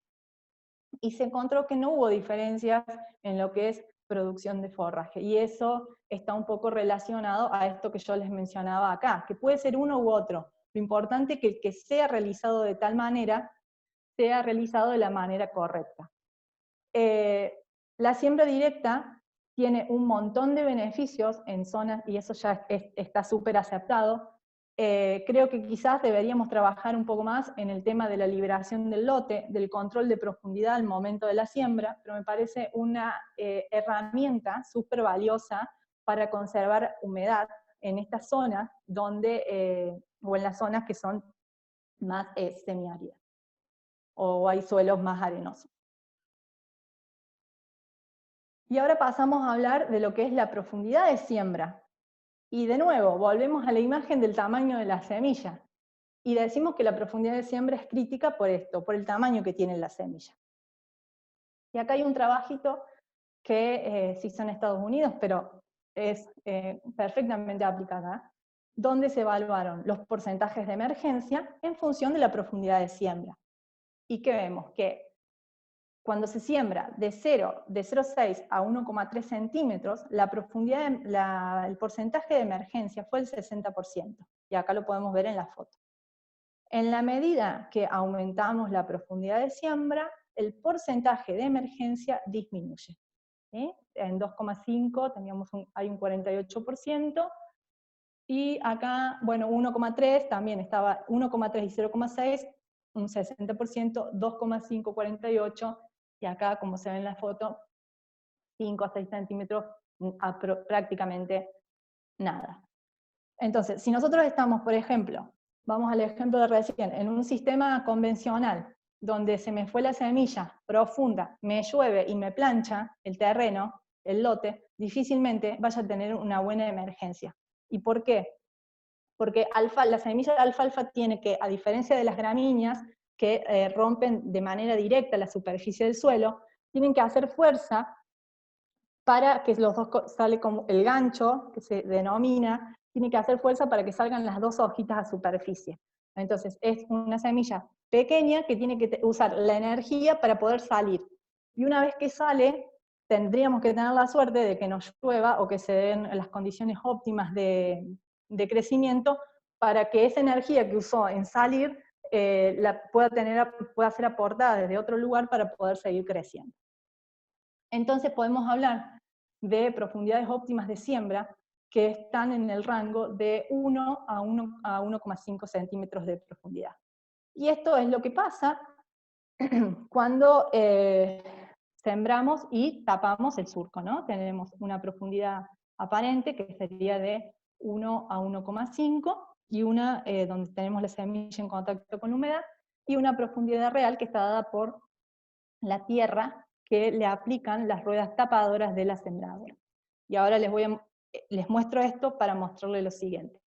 Y se encontró que no hubo diferencias en lo que es producción de forraje, y eso está un poco relacionado a esto que yo les mencionaba acá, que puede ser uno u otro. Lo importante es que el que sea realizado de tal manera sea realizado de la manera correcta. La siembra directa tiene un montón de beneficios en zonas, y eso ya está súper aceptado. Creo que quizás deberíamos trabajar un poco más en el tema de la liberación del lote, del control de profundidad al momento de la siembra, pero me parece una herramienta súper valiosa para conservar humedad en estas zonas donde, o en las zonas que son más semiáridas, o hay suelos más arenosos. Y ahora pasamos a hablar de lo que es la profundidad de siembra. Y de nuevo, volvemos a la imagen del tamaño de la semilla. Y decimos que la profundidad de siembra es crítica por esto, por el tamaño que tiene la semilla. Y acá hay un trabajito que se hizo en Estados Unidos, pero es perfectamente aplicada, donde se evaluaron los porcentajes de emergencia en función de la profundidad de siembra. ¿Y qué vemos? Que cuando se siembra de 0,6 a 1,3 centímetros, la profundidad, el porcentaje de emergencia fue el 60%, y acá lo podemos ver en la foto. En la medida que aumentamos la profundidad de siembra, el porcentaje de emergencia disminuye. ¿Sí? En 2,5 hay un 48%, y acá, bueno, 1,3 también estaba, 1,3 y 0,6, un 60%, 2,5, 48%, y acá, como se ve en la foto, 5 a 6 centímetros, prácticamente nada. Entonces, si nosotros estamos, por ejemplo, vamos al ejemplo de recién, en un sistema convencional, donde se me fue la semilla profunda, me llueve y me plancha el terreno, el lote, difícilmente vaya a tener una buena emergencia. ¿Y por qué? Porque la semilla de alfalfa tiene que, a diferencia de las gramíneas, que rompen de manera directa la superficie del suelo, tienen que hacer fuerza para que los dos, sale como el gancho, que se denomina, tiene que hacer fuerza para que salgan las dos hojitas a superficie. Entonces es una semilla pequeña que tiene que usar la energía para poder salir. Y una vez que sale, tendríamos que tener la suerte de que nos llueva o que se den las condiciones óptimas de crecimiento para que esa energía que usó en salir pueda ser aportada desde otro lugar para poder seguir creciendo. Entonces podemos hablar de profundidades óptimas de siembra que están en el rango de 1 a 1,5 centímetros de profundidad. Y esto es lo que pasa cuando sembramos y tapamos el surco, ¿no? Tenemos una profundidad aparente que sería de 1 a 1,5, y una donde tenemos la semilla en contacto con la humedad, y una profundidad real que está dada por la tierra que le aplican las ruedas tapadoras de la sembradora. Y ahora les muestro esto para mostrarles lo siguiente.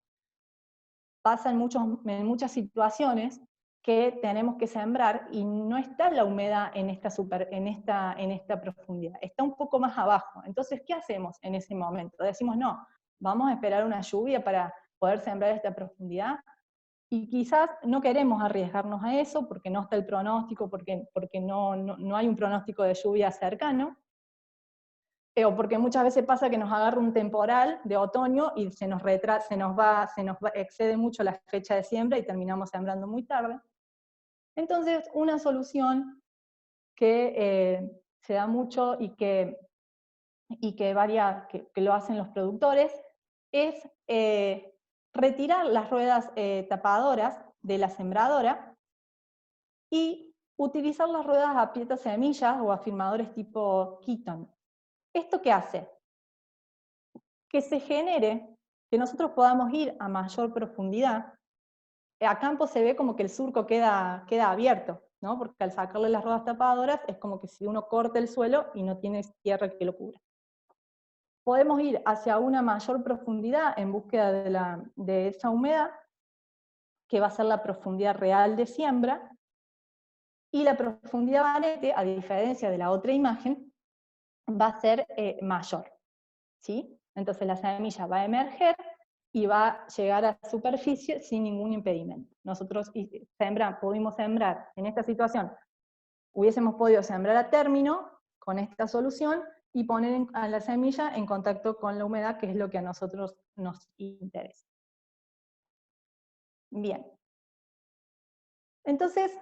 Pasa en muchas situaciones que tenemos que sembrar y no está la humedad en esta profundidad, está un poco más abajo. Entonces, ¿qué hacemos en ese momento? Decimos, no, vamos a esperar una lluvia para poder sembrar esta profundidad, y quizás no queremos arriesgarnos a eso porque no está el pronóstico, porque no hay un pronóstico de lluvia cercano, o porque muchas veces pasa que nos agarra un temporal de otoño y se nos excede mucho la fecha de siembra y terminamos sembrando muy tarde. Entonces, una solución que se da mucho y que lo hacen los productores es retirar las ruedas tapadoras de la sembradora y utilizar las ruedas aprieta semillas o afirmadores tipo Keaton. ¿Esto qué hace? Que se genere, que nosotros podamos ir a mayor profundidad. A campo se ve como que el surco queda abierto, ¿no? Porque al sacarle las ruedas tapadoras es como que si uno corta el suelo y no tiene tierra que lo cubra. Podemos ir hacia una mayor profundidad en búsqueda de esa humedad, que va a ser la profundidad real de siembra, y la profundidad barete, a diferencia de la otra imagen, va a ser mayor, ¿sí? Entonces la semilla va a emerger y va a llegar a superficie sin ningún impedimento. Nosotros pudimos sembrar en esta situación, hubiésemos podido sembrar a término con esta solución y poner a la semilla en contacto con la humedad, que es lo que a nosotros nos interesa. Bien. Entonces,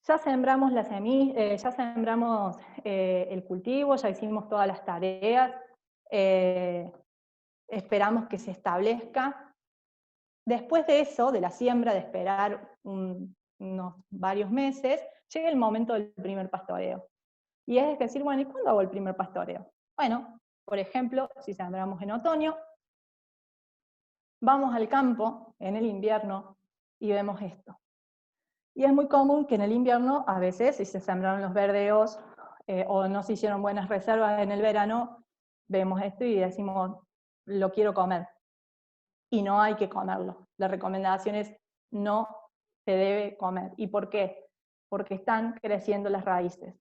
ya sembramos la semilla, ya sembramos el cultivo, ya hicimos todas las tareas, esperamos que se establezca. Después de eso, de la siembra, de esperar unos varios meses, llega el momento del primer pastoreo. Y es decir, bueno, ¿y cuándo hago el primer pastoreo? Bueno, por ejemplo, si sembramos en otoño, vamos al campo en el invierno y vemos esto. Y es muy común que en el invierno, a veces, si se sembraron los verdeos o no se hicieron buenas reservas en el verano, vemos esto y decimos, lo quiero comer. Y no hay que comerlo. La recomendación es no se debe comer. ¿Y por qué? Porque están creciendo las raíces.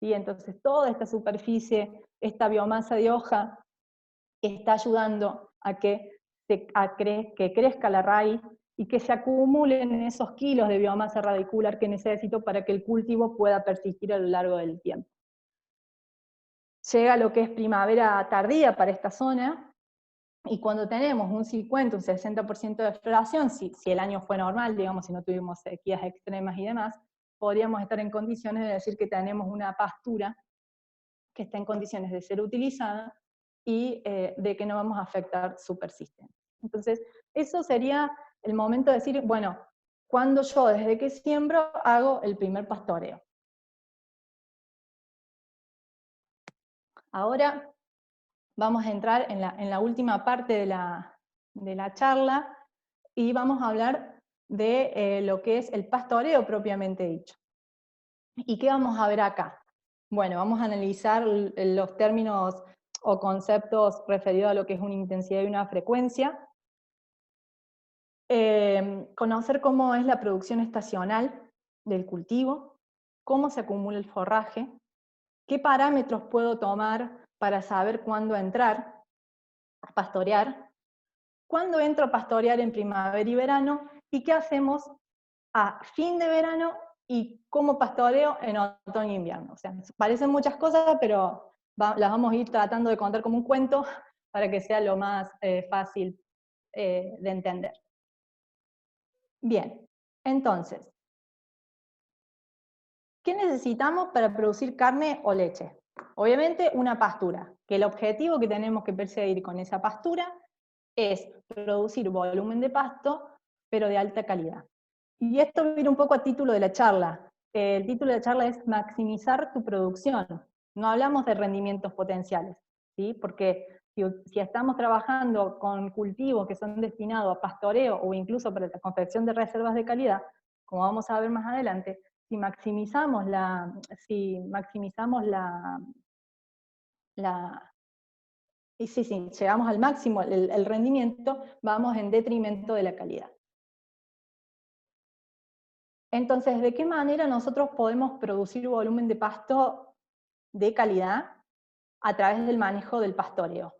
¿Sí? Entonces toda esta superficie, esta biomasa de hoja, está ayudando a que crezca la raíz y que se acumulen esos kilos de biomasa radicular que necesito para que el cultivo pueda persistir a lo largo del tiempo. Llega lo que es primavera tardía para esta zona, y cuando tenemos un 50, un 60% de floración, si el año fue normal, digamos, si no tuvimos sequías extremas y demás, podríamos estar en condiciones de decir que tenemos una pastura que está en condiciones de ser utilizada y de que no vamos a afectar su persistencia. Entonces, eso sería el momento de decir, bueno, cuando yo desde que siembro hago el primer pastoreo. Ahora vamos a entrar en la última parte de la charla y vamos a hablar de lo que es el pastoreo propiamente dicho. ¿Y qué vamos a ver acá? Bueno, vamos a analizar los términos o conceptos referidos a lo que es una intensidad y una frecuencia, conocer cómo es la producción estacional del cultivo, cómo se acumula el forraje, qué parámetros puedo tomar para saber cuándo entrar a pastorear, cuándo entro a pastorear en primavera y verano, y qué hacemos a fin de verano y cómo pastoreo en otoño e invierno. O sea, parecen muchas cosas, pero las vamos a ir tratando de contar como un cuento para que sea lo más fácil de entender. Bien, entonces, ¿qué necesitamos para producir carne o leche? Obviamente una pastura, que el objetivo que tenemos que perseguir con esa pastura es producir volumen de pasto, pero de alta calidad. Y esto viene un poco a título de la charla. El título de la charla es maximizar tu producción. No hablamos de rendimientos potenciales, ¿sí? Porque si estamos trabajando con cultivos que son destinados a pastoreo o incluso para la confección de reservas de calidad, como vamos a ver más adelante, si maximizamos si llegamos al máximo el rendimiento, vamos en detrimento de la calidad. Entonces, ¿de qué manera nosotros podemos producir volumen de pasto de calidad? A través del manejo del pastoreo.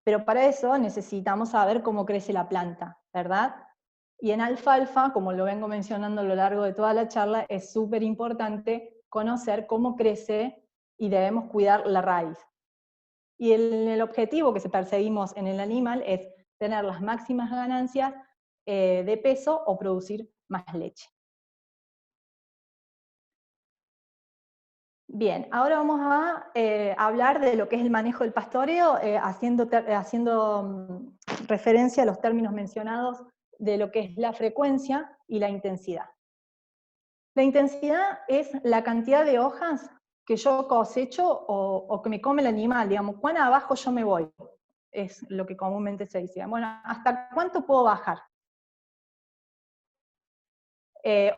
Pero para eso necesitamos saber cómo crece la planta, ¿verdad? Y en alfalfa, como lo vengo mencionando a lo largo de toda la charla, es súper importante conocer cómo crece y debemos cuidar la raíz. Y el objetivo que perseguimos en el animal es tener las máximas ganancias de peso o producir más leche. Bien, ahora vamos a hablar de lo que es el manejo del pastoreo, haciendo referencia a los términos mencionados de lo que es la frecuencia y la intensidad. La intensidad es la cantidad de hojas que yo cosecho o que me come el animal, digamos, cuán abajo yo me voy, es lo que comúnmente se dice. Bueno, ¿hasta cuánto puedo bajar?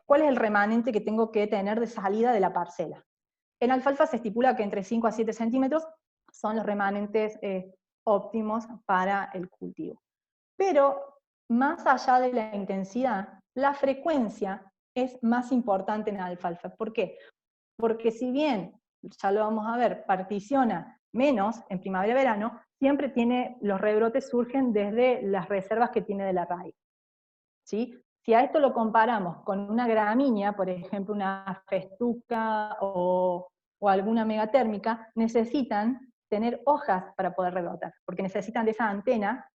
¿Cuál es el remanente que tengo que tener de salida de la parcela? En alfalfa se estipula que entre 5 a 7 centímetros son los remanentes óptimos para el cultivo. Pero más allá de la intensidad, la frecuencia es más importante en alfalfa. ¿Por qué? Porque si bien, ya lo vamos a ver, particiona menos en primavera-verano, siempre los rebrotes surgen desde las reservas que tiene de la raíz. ¿Sí? Si a esto lo comparamos con una gramínea, por ejemplo una festuca o alguna megatérmica, necesitan tener hojas para poder rebrotar, porque necesitan de esa antena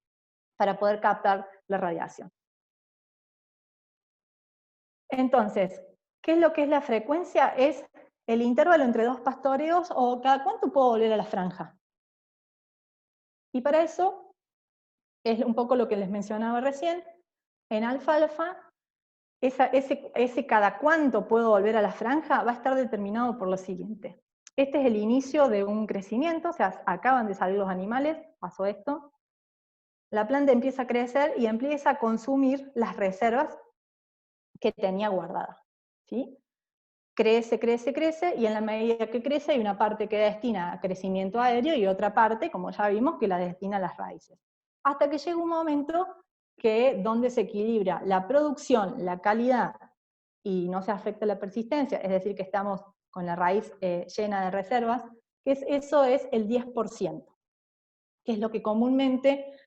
para poder captar la radiación. Entonces, ¿qué es lo que es la frecuencia? Es el intervalo entre dos pastoreos o cada cuánto puedo volver a la franja. Y para eso, es un poco lo que les mencionaba recién, en alfalfa, ese cada cuánto puedo volver a la franja va a estar determinado por lo siguiente. Este es el inicio de un crecimiento, o sea, acaban de salir los animales, pasó esto. La planta empieza a crecer y empieza a consumir las reservas que tenía guardadas, ¿sí? Crece, crece, crece, y en la medida que crece hay una parte que destina a crecimiento aéreo y otra parte, como ya vimos, que la destina a las raíces. Hasta que llega un momento donde se equilibra la producción, la calidad, y no se afecta la persistencia, es decir, que estamos con la raíz llena de reservas, eso es el 10%, que es lo que comúnmente,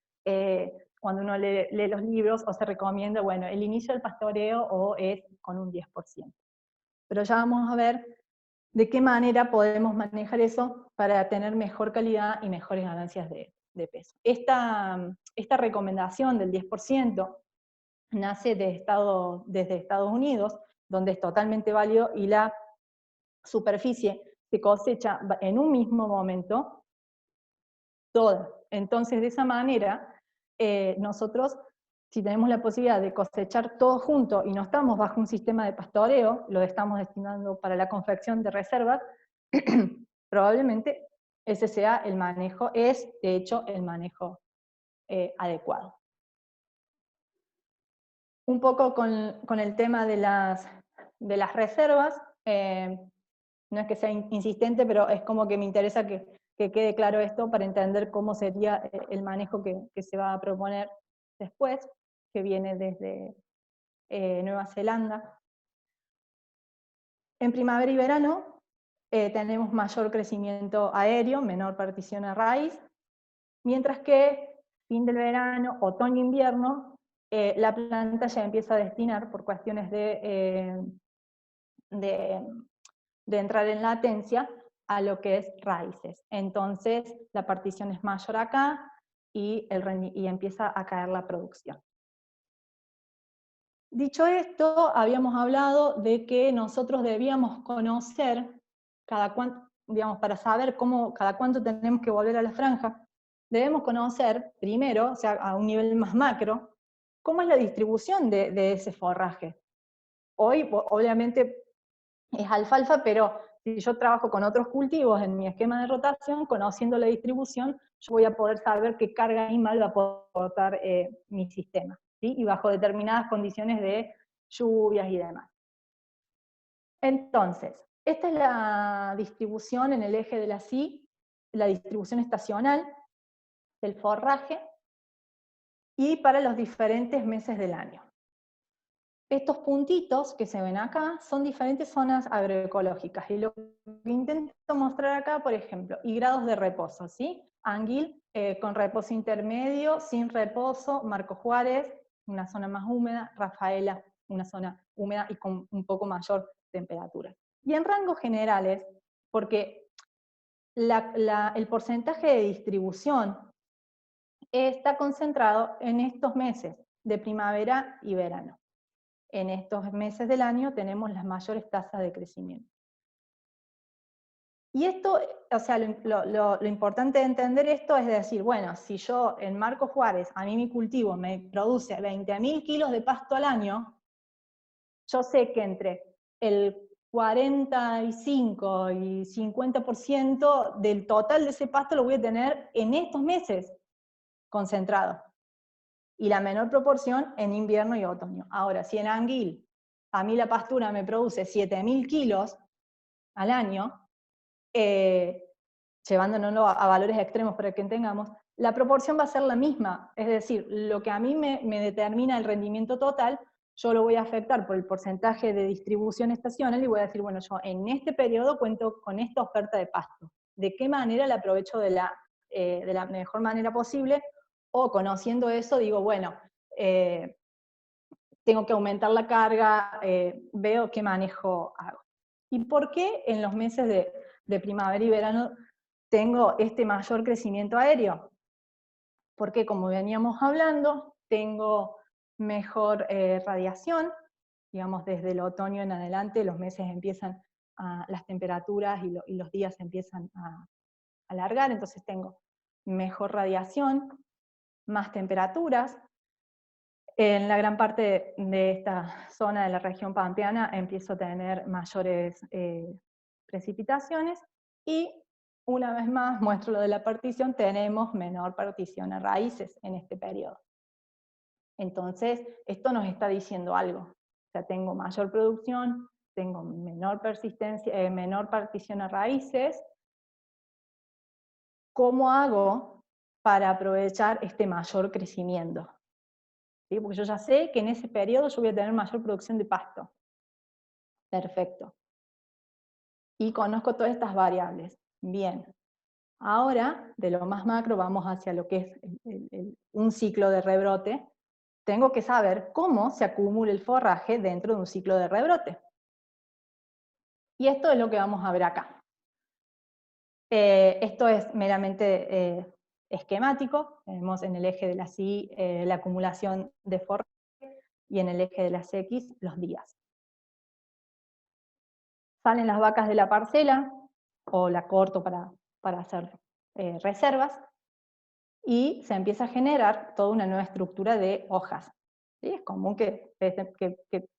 cuando uno lee los libros, o se recomienda, bueno, el inicio del pastoreo o es con un 10%. Pero ya vamos a ver de qué manera podemos manejar eso para tener mejor calidad y mejores ganancias de peso. Esta recomendación del 10% nace desde Estados Unidos, donde es totalmente válido y la superficie se cosecha en un mismo momento toda. Entonces, de esa manera, nosotros, si tenemos la posibilidad de cosechar todo junto y no estamos bajo un sistema de pastoreo, lo estamos destinando para la confección de reservas, probablemente ese sea el manejo, es de hecho el manejo adecuado. Un poco con el tema de las reservas, no es que sea insistente, pero es como que me interesa que quede claro esto para entender cómo sería el manejo que se va a proponer después, que viene desde Nueva Zelanda. En primavera y verano tenemos mayor crecimiento aéreo, menor partición a raíz, mientras que fin del verano, otoño e invierno, la planta ya empieza a destinar por cuestiones de entrar en latencia a lo que es raíces. Entonces la partición es mayor acá y empieza a caer la producción. Dicho esto, habíamos hablado de que nosotros debíamos conocer cada cuánto, digamos, para saber cada cuánto tenemos que volver a la franja, debemos conocer primero, o sea, a un nivel más macro, cómo es la distribución de ese forraje. Hoy, obviamente, es alfalfa, pero si yo trabajo con otros cultivos en mi esquema de rotación, conociendo la distribución, yo voy a poder saber qué carga animal va a aportar mi sistema, ¿sí? Y bajo determinadas condiciones de lluvias y demás. Entonces, esta es la distribución en el eje de la SI, la distribución estacional del forraje, y para los diferentes meses del año. Estos puntitos que se ven acá son diferentes zonas agroecológicas, y lo que intento mostrar acá, por ejemplo, y grados de reposo, ¿sí? Anguil con reposo intermedio, sin reposo, Marco Juárez, una zona más húmeda, Rafaela, una zona húmeda y con un poco mayor temperatura. Y en rangos generales, porque el porcentaje de distribución está concentrado en estos meses de primavera y verano. En estos meses del año tenemos las mayores tasas de crecimiento. Y esto, o sea, lo importante de entender esto es decir, bueno, si yo en Marcos Juárez, a mí mi cultivo me produce 20.000 kilos de pasto al año, yo sé que entre el 45 y 50% del total de ese pasto lo voy a tener en estos meses concentrado. Y la menor proporción en invierno y otoño. Ahora, si en Anguil a mí la pastura me produce 7.000 kilos al año, llevándonos a valores extremos para que entendamos, la proporción va a ser la misma. Es decir, lo que a mí me determina el rendimiento total, yo lo voy a afectar por el porcentaje de distribución estacional y voy a decir, bueno, yo en este periodo cuento con esta oferta de pasto. ¿De qué manera la aprovecho de la mejor manera posible? O conociendo eso, digo, bueno, tengo que aumentar la carga, veo qué manejo hago. ¿Y por qué en los meses de primavera y verano tengo este mayor crecimiento aéreo? Porque como veníamos hablando, tengo mejor radiación, digamos desde el otoño en adelante los meses empiezan, las temperaturas y los días empiezan a alargar, entonces tengo mejor radiación, más temperaturas. En la gran parte de esta zona de la región pampeana empiezo a tener mayores precipitaciones y una vez más, muestro lo de la partición, tenemos menor partición a raíces en este periodo. Entonces, esto nos está diciendo algo. O sea, tengo mayor producción, tengo menor persistencia, menor partición a raíces. ¿Cómo hago para aprovechar este mayor crecimiento? ¿Sí? Porque yo ya sé que en ese periodo yo voy a tener mayor producción de pasto. Perfecto. Y conozco todas estas variables. Bien. Ahora, de lo más macro, vamos hacia lo que es un ciclo de rebrote. Tengo que saber cómo se acumula el forraje dentro de un ciclo de rebrote. Y esto es lo que vamos a ver acá. Esto es meramente esquemático. Tenemos en el eje de las Y la acumulación de forraje y en el eje de las X los días. Salen las vacas de la parcela, o la corto para hacer reservas, y se empieza a generar toda una nueva estructura de hojas. ¿Sí? Es común que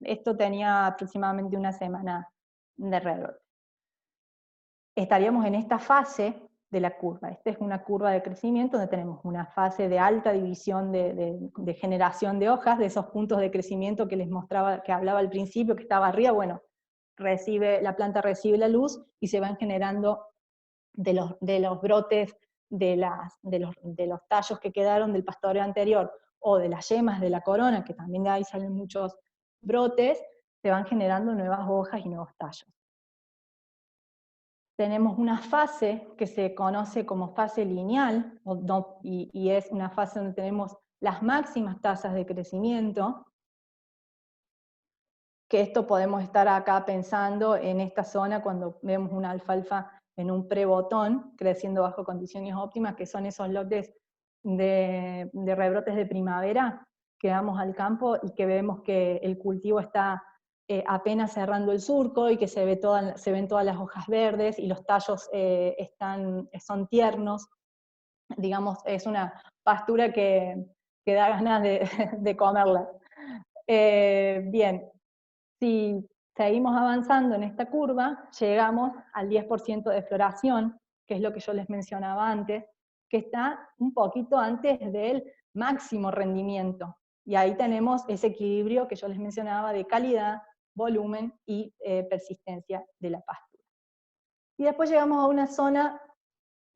esto tenía aproximadamente una semana de rebrote. Estaríamos en esta fase de la curva. Esta es una curva de crecimiento donde tenemos una fase de alta división de generación de hojas, de esos puntos de crecimiento que les mostraba, que hablaba al principio, que estaba arriba. Bueno, la planta recibe la luz y se van generando de los brotes de los tallos que quedaron del pastoreo anterior, o de las yemas de la corona, que también de ahí salen muchos brotes, se van generando nuevas hojas y nuevos tallos. Tenemos una fase que se conoce como fase lineal, y es una fase donde tenemos las máximas tasas de crecimiento, que esto podemos estar acá pensando en esta zona cuando vemos una alfalfa en un prebotón, creciendo bajo condiciones óptimas, que son esos lotes de rebrotes de primavera, que vamos al campo y que vemos que el cultivo está apenas cerrando el surco y que se ven todas las hojas verdes y los tallos son tiernos. Digamos, es una pastura que da ganas de comerla. Bien, si seguimos avanzando en esta curva, llegamos al 10% de floración, que es lo que yo les mencionaba antes, que está un poquito antes del máximo rendimiento. Y ahí tenemos ese equilibrio que yo les mencionaba de calidad, volumen y persistencia de la pastura. Y después llegamos a una zona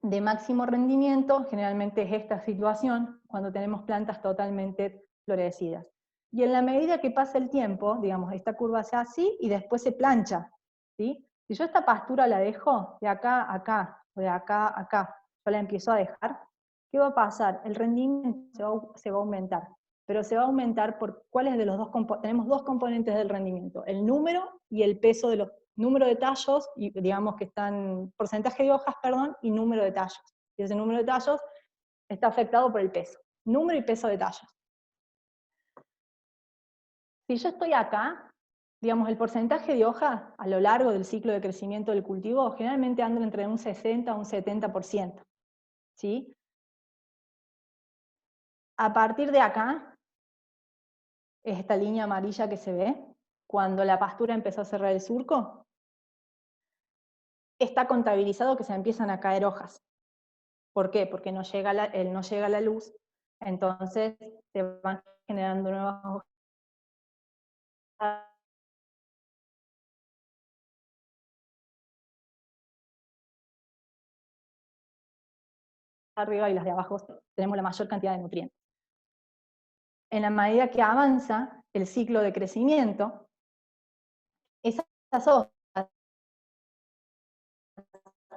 de máximo rendimiento, generalmente es esta situación, cuando tenemos plantas totalmente florecidas. Y en la medida que pasa el tiempo, digamos, esta curva se hace así y después se plancha, ¿sí? Si yo esta pastura la dejo de acá a acá, o de acá a acá, yo la empiezo a dejar, ¿qué va a pasar? El rendimiento se va a aumentar, pero se va a aumentar por cuáles de los dos componentes. Tenemos dos componentes del rendimiento, el número y el peso número de tallos, y digamos que están, porcentaje de hojas, perdón, y número de tallos. Y ese número de tallos está afectado por el peso. Número y peso de tallos. Si yo estoy acá, digamos, el porcentaje de hojas a lo largo del ciclo de crecimiento del cultivo generalmente anda entre un 60 a un 70%. ¿Sí? A partir de acá, es esta línea amarilla que se ve, cuando la pastura empezó a cerrar el surco, está contabilizado que se empiezan a caer hojas. ¿Por qué? Porque no llega no llega la luz, entonces se van generando nuevas hojas arriba y las de abajo tenemos la mayor cantidad de nutrientes. En la medida que avanza el ciclo de crecimiento, esas hojas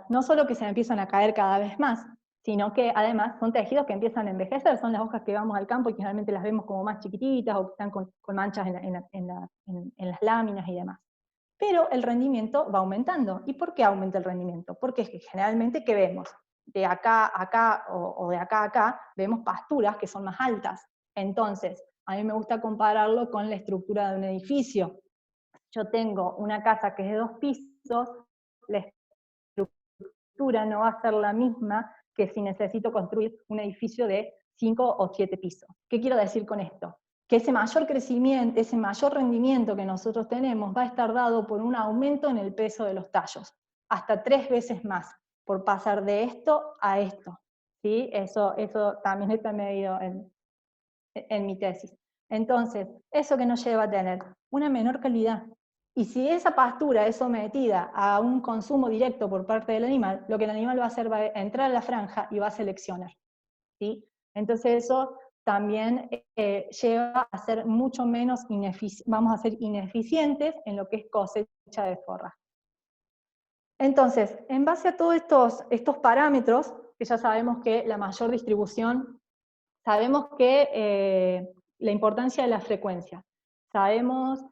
no solo que se empiezan a caer cada vez más, sino que además son tejidos que empiezan a envejecer, son las hojas que vamos al campo y que generalmente las vemos como más chiquititas o que están con manchas en las láminas y demás. Pero el rendimiento va aumentando. ¿Y por qué aumenta el rendimiento? Porque es que generalmente, ¿qué vemos? De acá a acá o de acá a acá, vemos pasturas que son más altas. Entonces, a mí me gusta compararlo con la estructura de un edificio. Yo tengo una casa que es de 2 pisos, la estructura no va a ser la misma que si necesito construir un edificio de 5 o 7 pisos. ¿Qué quiero decir con esto? Que ese mayor crecimiento, ese mayor rendimiento que nosotros tenemos va a estar dado por un aumento en el peso de los tallos, hasta 3 veces más, por pasar de esto a esto. ¿Sí? Eso también está medido en mi tesis. Entonces, eso que nos lleva a tener una menor calidad. Y si esa pastura es sometida a un consumo directo por parte del animal, lo que el animal va a hacer va a entrar a la franja y va a seleccionar. ¿Sí? Entonces eso también lleva a ser mucho menos vamos a ser ineficientes en lo que es cosecha de forraje. Entonces, en base a todos estos parámetros, que ya sabemos que la mayor distribución, sabemos que la importancia de la frecuencia, sabemos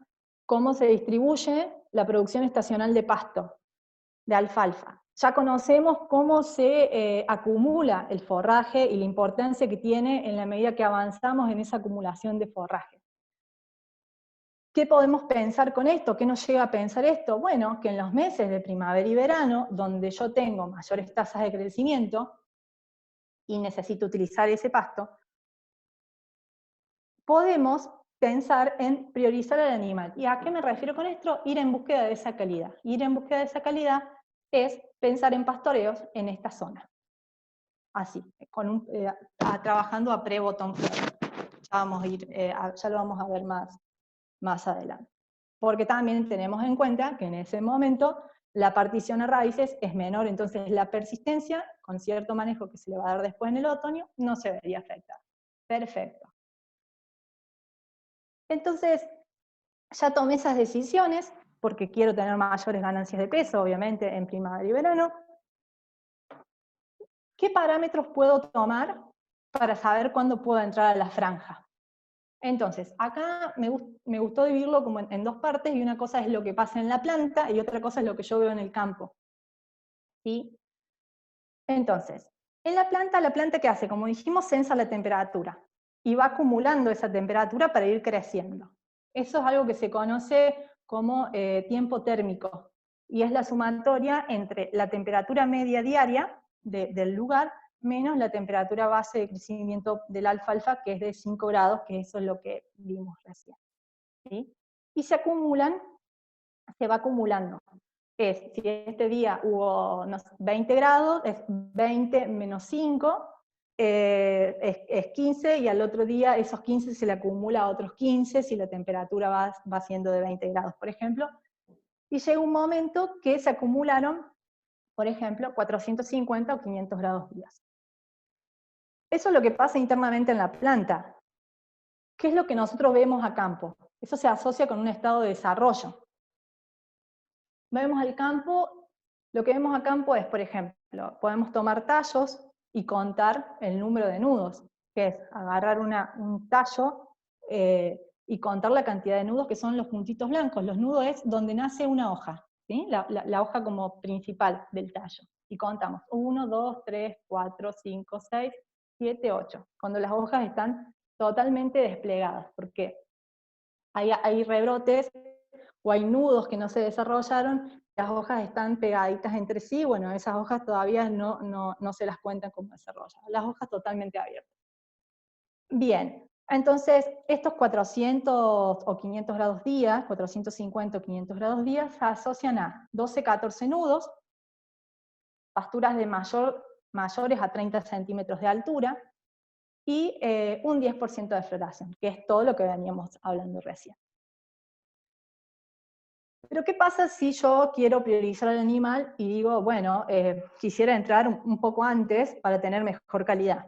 cómo se distribuye la producción estacional de pasto, de alfalfa. Ya conocemos cómo se acumula el forraje y la importancia que tiene en la medida que avanzamos en esa acumulación de forraje. ¿Qué podemos pensar con esto? ¿Qué nos lleva a pensar esto? Bueno, que en los meses de primavera y verano, donde yo tengo mayores tasas de crecimiento y necesito utilizar ese pasto, podemos pensar en priorizar al animal. ¿Y a qué me refiero con esto? Ir en búsqueda de esa calidad. Ir en búsqueda de esa calidad es pensar en pastoreos en esta zona. Así, trabajando a pre-bottom flow. Ya lo vamos a ver más adelante. Porque también tenemos en cuenta que en ese momento la partición a raíces es menor, entonces la persistencia, con cierto manejo que se le va a dar después en el otoño, no se vería afectada. Perfecto. Entonces, ya tomé esas decisiones, porque quiero tener mayores ganancias de peso, obviamente, en primavera y verano. ¿Qué parámetros puedo tomar para saber cuándo puedo entrar a la franja? Entonces, acá me gustó dividirlo como en 2 partes, y una cosa es lo que pasa en la planta, y otra cosa es lo que yo veo en el campo. ¿Sí? Entonces, en la planta ¿qué hace? Como dijimos, sensa la temperatura, y va acumulando esa temperatura para ir creciendo. Eso es algo que se conoce como tiempo térmico, y es la sumatoria entre la temperatura media diaria del lugar menos la temperatura base de crecimiento del alfalfa, que es de 5 grados, que eso es lo que vimos recién. ¿Sí? Y se va acumulando. Si este día hubo 20 grados, es 20 menos 5, es 15, y al otro día esos 15 se le acumula a otros 15 si la temperatura va siendo de 20 grados, por ejemplo. Y llega un momento que se acumularon, por ejemplo, 450 o 500 grados días. Eso es lo que pasa internamente en la planta. ¿Qué es lo que nosotros vemos a campo? Eso se asocia con un estado de desarrollo. Vemos al campo, lo que vemos a campo es, por ejemplo, podemos tomar tallos y contar el número de nudos, que es agarrar un tallo y contar la cantidad de nudos, que son los puntitos blancos. Los nudos es donde nace una hoja. ¿sí? La hoja como principal del tallo. Y contamos 1, 2, 3, 4, 5, 6, 7, 8. Cuando las hojas están totalmente desplegadas, porque hay rebrotes o hay nudos que no se desarrollaron, las hojas están pegaditas entre sí, bueno, esas hojas todavía no se las cuentan como desarrolladas, las hojas totalmente abiertas. Bien, entonces estos 400 o 500 grados días, 450 o 500 grados días, se asocian a 12, 14 nudos, pasturas de mayores a 30 centímetros de altura, y un 10% de floración, que es todo lo que veníamos hablando recién. Pero ¿qué pasa si yo quiero priorizar al animal y digo, bueno, quisiera entrar un poco antes para tener mejor calidad?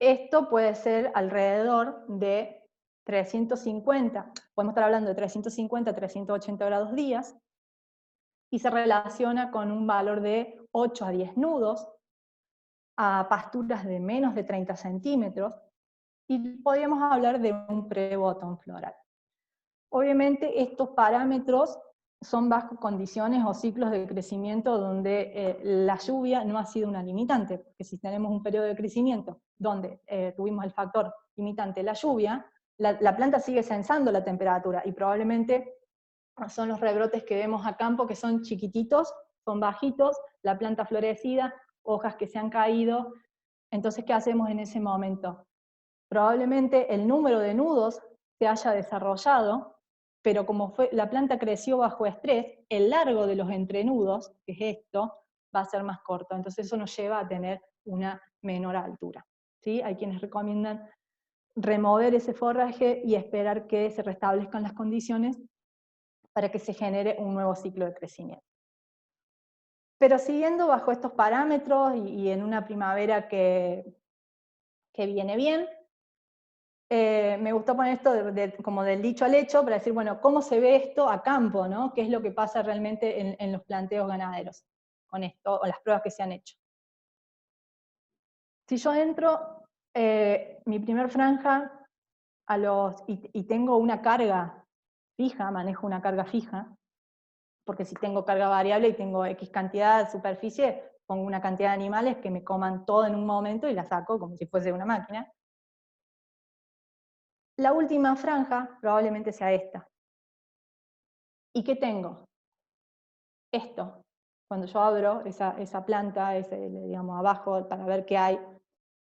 Esto puede ser alrededor de 350, podemos estar hablando de 350 a 380 grados días, y se relaciona con un valor de 8 a 10 nudos, a pasturas de menos de 30 centímetros, y podríamos hablar de un pre-bottom floral. Obviamente estos parámetros son bajo condiciones o ciclos de crecimiento donde la lluvia no ha sido una limitante, porque si tenemos un periodo de crecimiento donde tuvimos el factor limitante la lluvia, la planta sigue sensando la temperatura y probablemente son los rebrotes que vemos a campo que son chiquititos, son bajitos, la planta florecida, hojas que se han caído. Entonces, ¿qué hacemos en ese momento? Probablemente el número de nudos se haya desarrollado, pero como la planta creció bajo estrés, el largo de los entrenudos, que es esto, va a ser más corto. Entonces eso nos lleva a tener una menor altura. ¿Sí? Hay quienes recomiendan remover ese forraje y esperar que se restablezcan las condiciones para que se genere un nuevo ciclo de crecimiento. Pero siguiendo bajo estos parámetros y en una primavera que viene bien, me gustó poner esto como del dicho al hecho, para decir, bueno, ¿cómo se ve esto a campo, ¿no? ¿Qué es lo que pasa realmente en los planteos ganaderos con esto, o las pruebas que se han hecho? Si yo entro, mi primer franja, y tengo una carga fija, manejo una carga fija, porque si tengo carga variable y tengo X cantidad de superficie, pongo una cantidad de animales que me coman todo en un momento y la saco como si fuese una máquina. La última franja probablemente sea esta. ¿Y qué tengo? Esto. Cuando yo abro esa planta, digamos, abajo, para ver qué hay,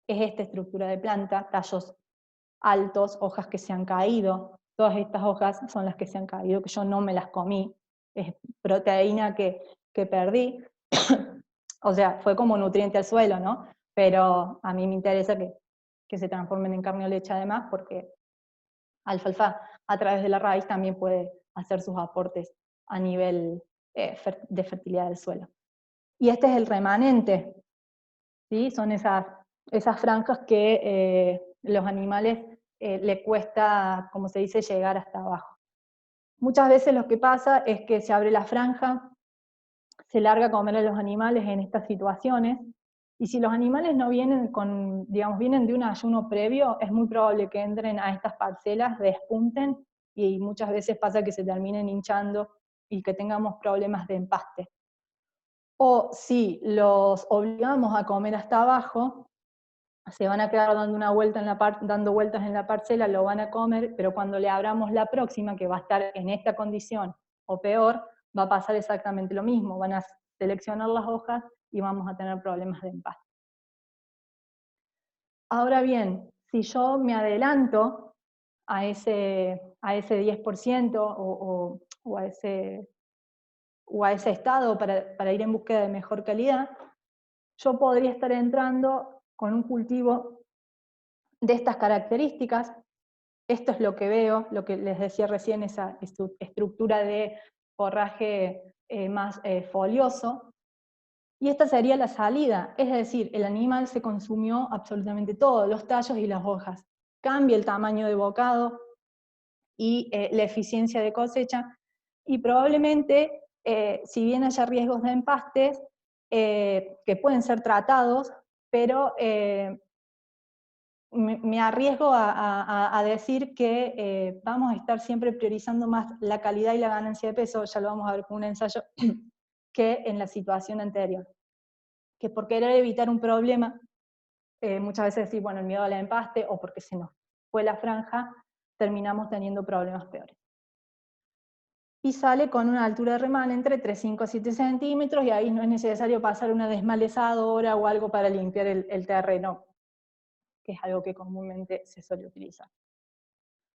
es esta estructura de planta, tallos altos, hojas que se han caído. Todas estas hojas son las que se han caído, que yo no me las comí. Es proteína que perdí. O sea, fue como nutriente al suelo, ¿no? Pero a mí me interesa que se transformen en carne o leche además, porque alfalfa a través de la raíz también puede hacer sus aportes a nivel de fertilidad del suelo. Y este es el remanente, ¿sí? Son esas franjas que los animales le cuesta, como se dice, llegar hasta abajo. Muchas veces lo que pasa es que se abre la franja, se larga a comer a los animales en estas situaciones, y si los animales no vienen vienen de un ayuno previo, es muy probable que entren a estas parcelas, despunten, y muchas veces pasa que se terminen hinchando y que tengamos problemas de empaste. O si los obligamos a comer hasta abajo, se van a quedar dando vueltas en la parcela, lo van a comer, pero cuando le abramos la próxima, que va a estar en esta condición o peor, va a pasar exactamente lo mismo, van a seleccionar las hojas y vamos a tener problemas de empaste. Ahora bien, si yo me adelanto a ese 10% o a ese estado para ir en búsqueda de mejor calidad, yo podría estar entrando con un cultivo de estas características. Esto es lo que veo, lo que les decía recién, esa estructura de forraje más folioso. Y esta sería la salida, es decir, el animal se consumió absolutamente todo, los tallos y las hojas. Cambia el tamaño de bocado y la eficiencia de cosecha, y probablemente, si bien haya riesgos de empastes, que pueden ser tratados, pero me arriesgo a decir que vamos a estar siempre priorizando más la calidad y la ganancia de peso, ya lo vamos a ver con un ensayo, que en la situación anterior. Que por querer evitar un problema, muchas veces decir, bueno, el miedo al empaste, o porque se nos fue la franja, terminamos teniendo problemas peores. Y sale con una altura de remán entre 3,5 a 7 centímetros, y ahí no es necesario pasar una desmalezadora o algo para limpiar el terreno, que es algo que comúnmente se suele utilizar.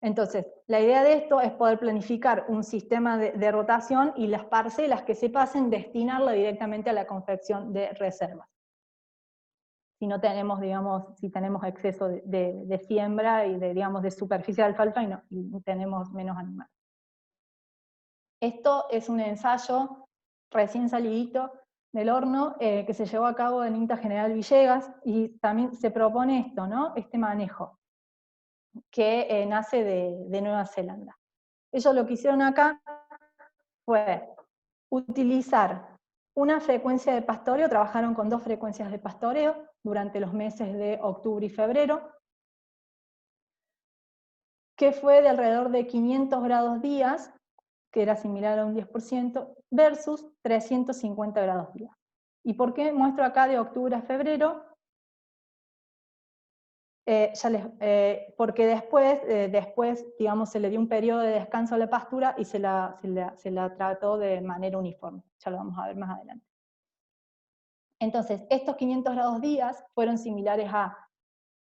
Entonces, la idea de esto es poder planificar un sistema de rotación y las parcelas que se pasen, destinarla directamente a la confección de reservas. Si no tenemos, digamos, si tenemos exceso de siembra y de superficie de alfalfa y tenemos menos animales. Esto es un ensayo recién salidito del horno que se llevó a cabo en INTA General Villegas, y también se propone esto, ¿no? Este manejo que nace de Nueva Zelanda. Ellos lo que hicieron acá fue utilizar una frecuencia de pastoreo, trabajaron con 2 frecuencias de pastoreo durante los meses de octubre y febrero, que fue de alrededor de 500 grados días, que era similar a un 10%, versus 350 grados días. ¿Y por qué muestro acá de octubre a febrero? Porque después, digamos, se le dio un periodo de descanso a la pastura y se la trató de manera uniforme. Ya lo vamos a ver más adelante. Entonces, estos 500 grados días fueron similares a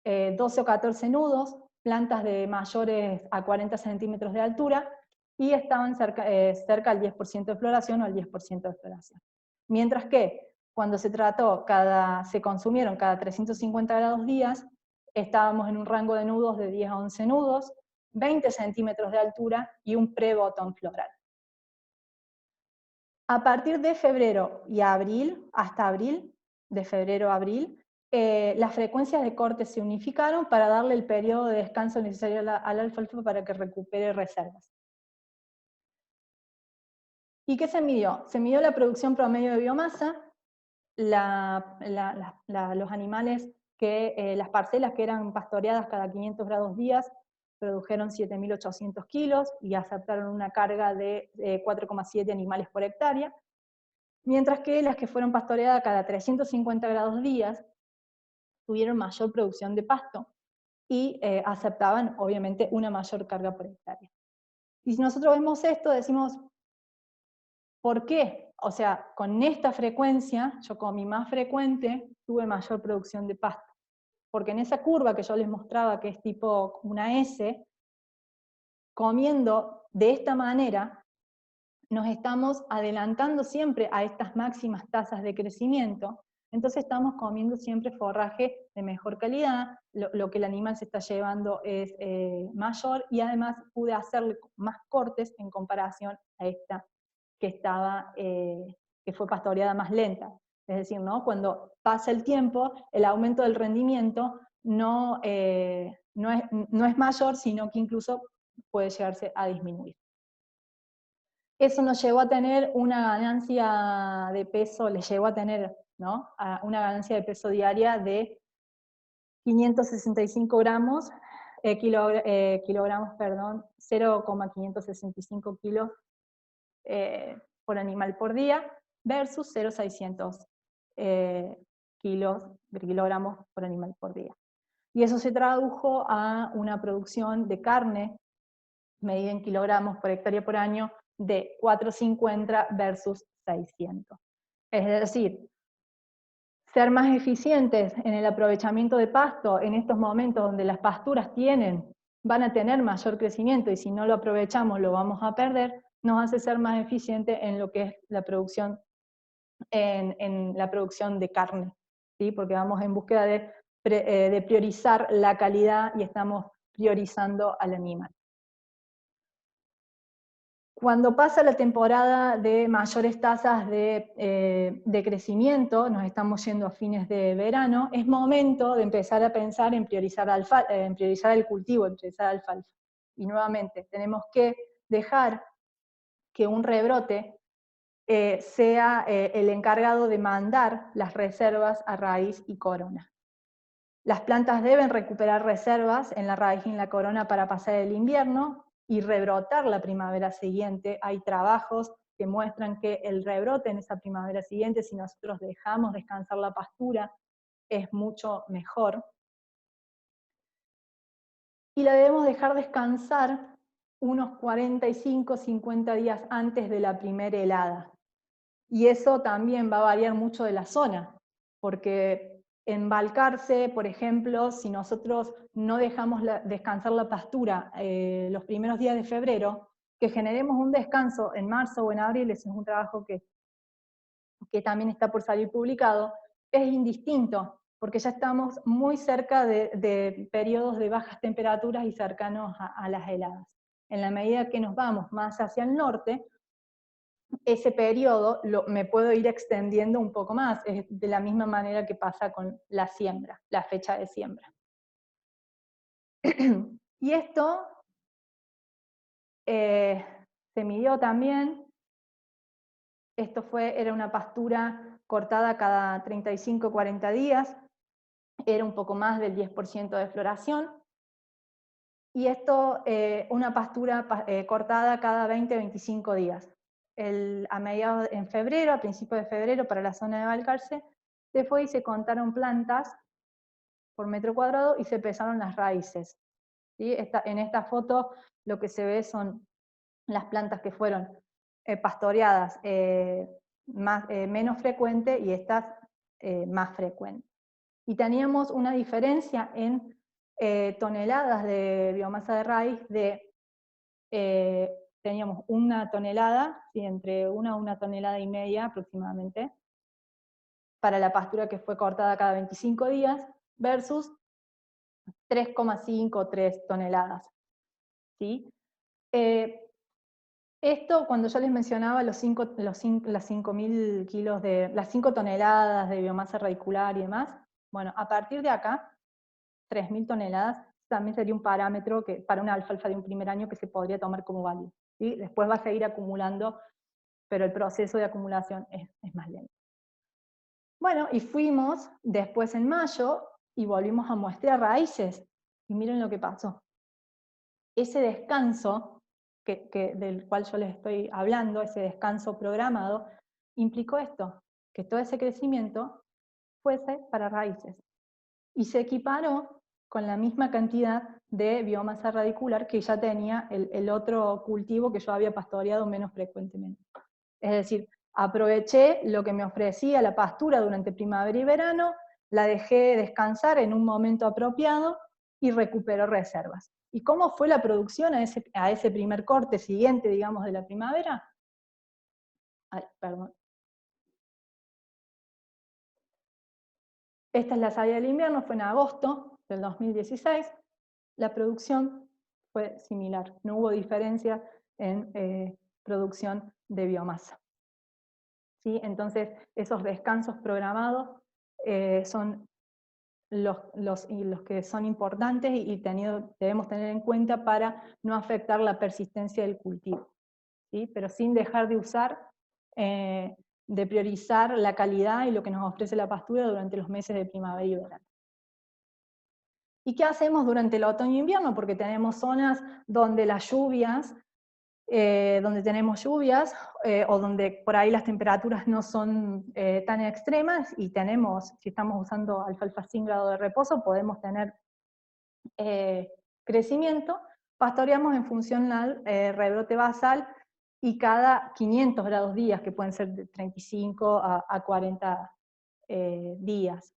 12 o 14 nudos, plantas de mayores a 40 centímetros de altura, y estaban cerca al 10% de floración o al 10% de floración. Mientras que cuando se consumieron cada 350 grados días, estábamos en un rango de nudos de 10 a 11 nudos, 20 centímetros de altura y un pre-botón floral. A partir de febrero y abril, hasta abril, de febrero a abril, las frecuencias de corte se unificaron para darle el periodo de descanso necesario al alfalfa para que recupere reservas. ¿Y qué se midió? Se midió la producción promedio de biomasa, los animales las parcelas que eran pastoreadas cada 500 grados días produjeron 7.800 kilos y aceptaron una carga de 4,7 animales por hectárea, mientras que las que fueron pastoreadas cada 350 grados días tuvieron mayor producción de pasto y aceptaban, obviamente, una mayor carga por hectárea. Y si nosotros vemos esto, decimos, ¿por qué? O sea, con esta frecuencia, yo comí más frecuente, tuve mayor producción de pasto. Porque en esa curva que yo les mostraba, que es tipo una S, comiendo de esta manera, nos estamos adelantando siempre a estas máximas tasas de crecimiento, entonces estamos comiendo siempre forraje de mejor calidad, lo que el animal se está llevando es mayor, y además pude hacerle más cortes en comparación a esta que fue pastoreada más lenta. Es decir, ¿no? Cuando pasa el tiempo, el aumento del rendimiento no es mayor, sino que incluso puede llegarse a disminuir. Eso nos llevó a tener una ganancia de peso, les llevó a tener, ¿no?, una ganancia de peso diaria de 565 gramos, kilogramos, perdón, 0,565 kilos por animal por día, versus 0,600 kilogramos por animal por día. Y eso se tradujo a una producción de carne medida en kilogramos por hectárea por año de 450 versus 600. Es decir, ser más eficientes en el aprovechamiento de pasto en estos momentos donde las pasturas van a tener mayor crecimiento, y si no lo aprovechamos lo vamos a perder, nos hace ser más eficientes en lo que es la producción, en la producción de carne, ¿sí? Porque vamos en búsqueda de priorizar la calidad y estamos priorizando al animal. Cuando pasa la temporada de mayores tasas de crecimiento, nos estamos yendo a fines de verano, es momento de empezar a pensar en priorizar el cultivo, en priorizar alfalfa. Y nuevamente, tenemos que dejar que un rebrote sea el encargado de mandar las reservas a raíz y corona. Las plantas deben recuperar reservas en la raíz y en la corona para pasar el invierno y rebrotar la primavera siguiente. Hay trabajos que muestran que el rebrote en esa primavera siguiente, si nosotros dejamos descansar la pastura, es mucho mejor. Y la debemos dejar descansar unos 45, 50 días antes de la primera helada. Y eso también va a variar mucho de la zona, porque en Balcarce, por ejemplo, si nosotros no dejamos descansar la pastura los primeros días de febrero, que generemos un descanso en marzo o en abril, ese es un trabajo que también está por salir publicado, es indistinto, porque ya estamos muy cerca de periodos de bajas temperaturas y cercanos a las heladas. En la medida que nos vamos más hacia el norte, ese periodo me puedo ir extendiendo un poco más, es de la misma manera que pasa con la siembra, la fecha de siembra. Y esto se midió también, esto era una pastura cortada cada 35-40 días, era un poco más del 10% de floración, y esto una pastura cortada cada 20-25 días. En febrero, a principios de febrero, para la zona de Balcarce, se fue y se contaron plantas por metro cuadrado y se pesaron las raíces. ¿Sí? En esta foto lo que se ve son las plantas que fueron pastoreadas menos frecuente y estas más frecuentes. Y teníamos una diferencia en toneladas de biomasa de raíz teníamos 1 tonelada, ¿sí? Entre 1 a 1,5 toneladas aproximadamente, para la pastura que fue cortada cada 25 días, versus 3,5 o 3 toneladas. ¿Sí? Esto, cuando yo les mencionaba las 5.000 kilos las 5 toneladas de biomasa radicular y demás, bueno, a partir de acá, 3.000 toneladas también sería un parámetro para una alfalfa de un primer año que se podría tomar como válido. ¿Sí? Después va a seguir acumulando, pero el proceso de acumulación es más lento. Bueno, y fuimos después en mayo y volvimos a muestrear raíces. Y miren lo que pasó. Ese descanso del cual yo les estoy hablando, ese descanso programado, implicó esto, que todo ese crecimiento fuese para raíces. Y se equiparó con la misma cantidad de biomasa radicular que ya tenía el otro cultivo que yo había pastoreado menos frecuentemente. Es decir, aproveché lo que me ofrecía la pastura durante primavera y verano, la dejé descansar en un momento apropiado y recuperó reservas. ¿Y cómo fue la producción a ese primer corte siguiente, digamos, de la primavera? Ay, perdón. Esta es la salida del invierno, fue en agosto del 2016. La producción fue similar, no hubo diferencia en producción de biomasa. ¿Sí? Entonces, esos descansos programados son los que son importantes y debemos tener en cuenta para no afectar la persistencia del cultivo. ¿Sí? Pero sin dejar de usar, de priorizar la calidad y lo que nos ofrece la pastura durante los meses de primavera y verano. ¿Y qué hacemos durante el otoño e invierno? Porque tenemos zonas donde las lluvias, o donde por ahí las temperaturas no son tan extremas, y si estamos usando alfalfa sin grado de reposo, podemos tener crecimiento. Pastoreamos en función al rebrote basal, y cada 500 grados días, que pueden ser de 35 a 40 días,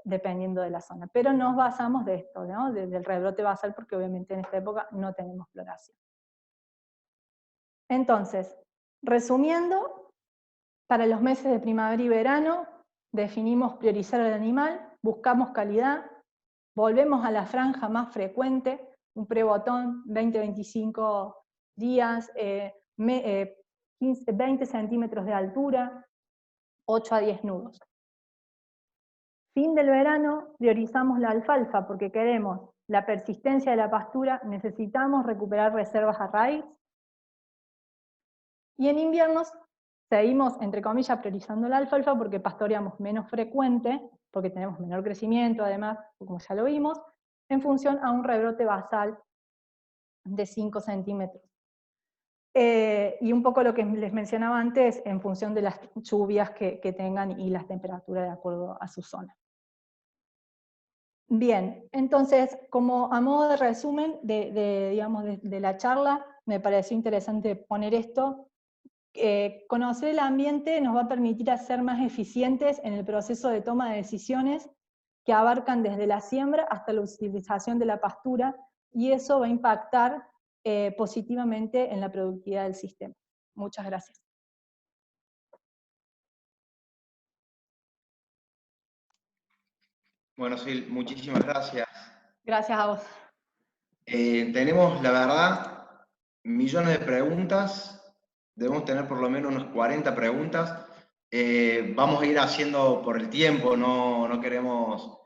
dependiendo de la zona. Pero nos basamos de esto, ¿no? Del rebrote basal, porque obviamente en esta época no tenemos floración. Entonces, resumiendo, para los meses de primavera y verano, definimos priorizar al animal, buscamos calidad, volvemos a la franja más frecuente, un prebotón, 20-25 días, 20 centímetros de altura, 8 a 10 nudos. Fin del verano, priorizamos la alfalfa porque queremos la persistencia de la pastura, necesitamos recuperar reservas a raíz. Y en inviernos seguimos, entre comillas, priorizando la alfalfa porque pastoreamos menos frecuente, porque tenemos menor crecimiento además, como ya lo vimos, en función a un rebrote basal de 5 centímetros. Y un poco lo que les mencionaba antes, en función de las lluvias que tengan y las temperaturas de acuerdo a su zona. Bien, entonces, como a modo de resumen de la charla, me pareció interesante poner esto. Conocer el ambiente nos va a permitir ser más eficientes en el proceso de toma de decisiones que abarcan desde la siembra hasta la utilización de la pastura, y eso va a impactar positivamente en la productividad del sistema. Muchas gracias. Bueno, Sil, muchísimas gracias. Gracias a vos. Tenemos, la verdad, millones de preguntas. Debemos tener por lo menos unas 40 preguntas. Vamos a ir haciendo por el tiempo, no queremos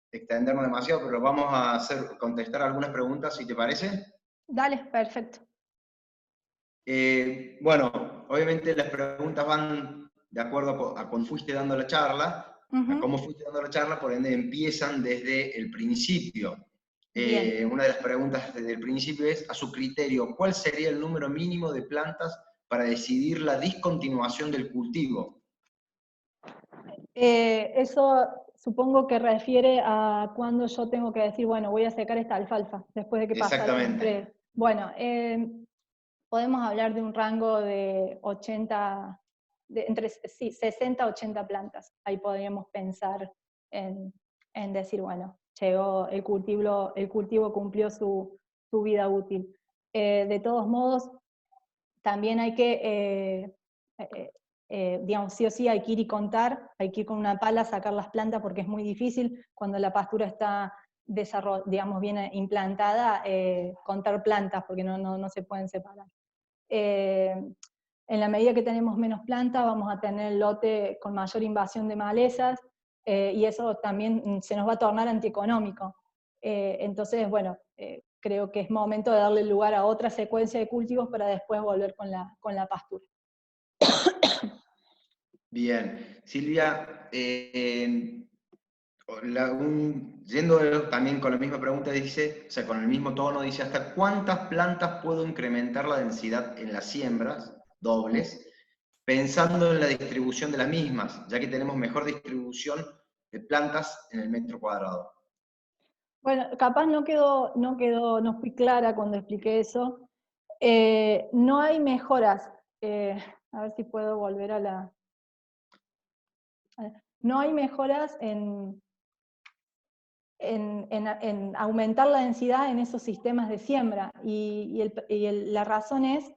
extendernos demasiado, pero vamos a contestar algunas preguntas, si te parece. Dale, perfecto. Bueno, obviamente las preguntas van de acuerdo a cómo fuiste dando la charla, a cómo fuiste dando la charla, por ende empiezan desde el principio. Una de las preguntas desde el principio es, a su criterio, ¿cuál sería el número mínimo de plantas para decidir la discontinuación del cultivo? Eso supongo que refiere a cuando yo tengo que decir, bueno, voy a secar esta alfalfa, después de que pasaron Exactamente. Bueno, podemos hablar de un rango de 80, entre 60 a 80 plantas. Ahí podríamos pensar en decir, bueno, llegó el cultivo cumplió su vida útil. De todos modos, también hay que, digamos, sí o sí hay que ir y contar, hay que ir con una pala a sacar las plantas porque es muy difícil cuando la pastura está digamos, bien implantada, contar plantas porque no se pueden separar. En la medida que tenemos menos plantas, vamos a tener el lote con mayor invasión de malezas, y eso también se nos va a tornar antieconómico. Entonces, bueno, creo que es momento de darle lugar a otra secuencia de cultivos para después volver con la pastura. Bien. Silvia, yendo también con la misma pregunta, dice, o sea, con el mismo tono, dice, ¿hasta cuántas plantas puedo incrementar la densidad en las siembras dobles, pensando en la distribución de las mismas, ya que tenemos mejor distribución de plantas en el metro cuadrado? Bueno, capaz no fui clara cuando expliqué eso. No hay mejoras. A ver si puedo volver a la... No hay mejoras en aumentar la densidad en esos sistemas de siembra. La razón es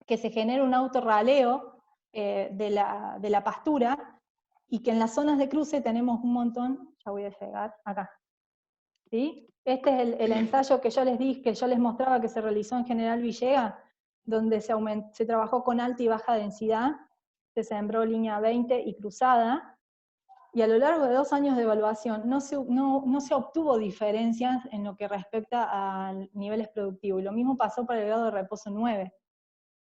que se genera un autorraleo de la pastura, y que en las zonas de cruce tenemos un montón, ya voy a llegar acá. ¿Sí? Este es el ensayo que yo les dije, que yo les mostraba, que se realizó en General Villegas, donde se trabajó con alta y baja densidad, se sembró línea 20 y cruzada, y a lo largo de 2 años de evaluación no se obtuvo diferencias en lo que respecta a niveles productivos, y lo mismo pasó para el grado de reposo 9.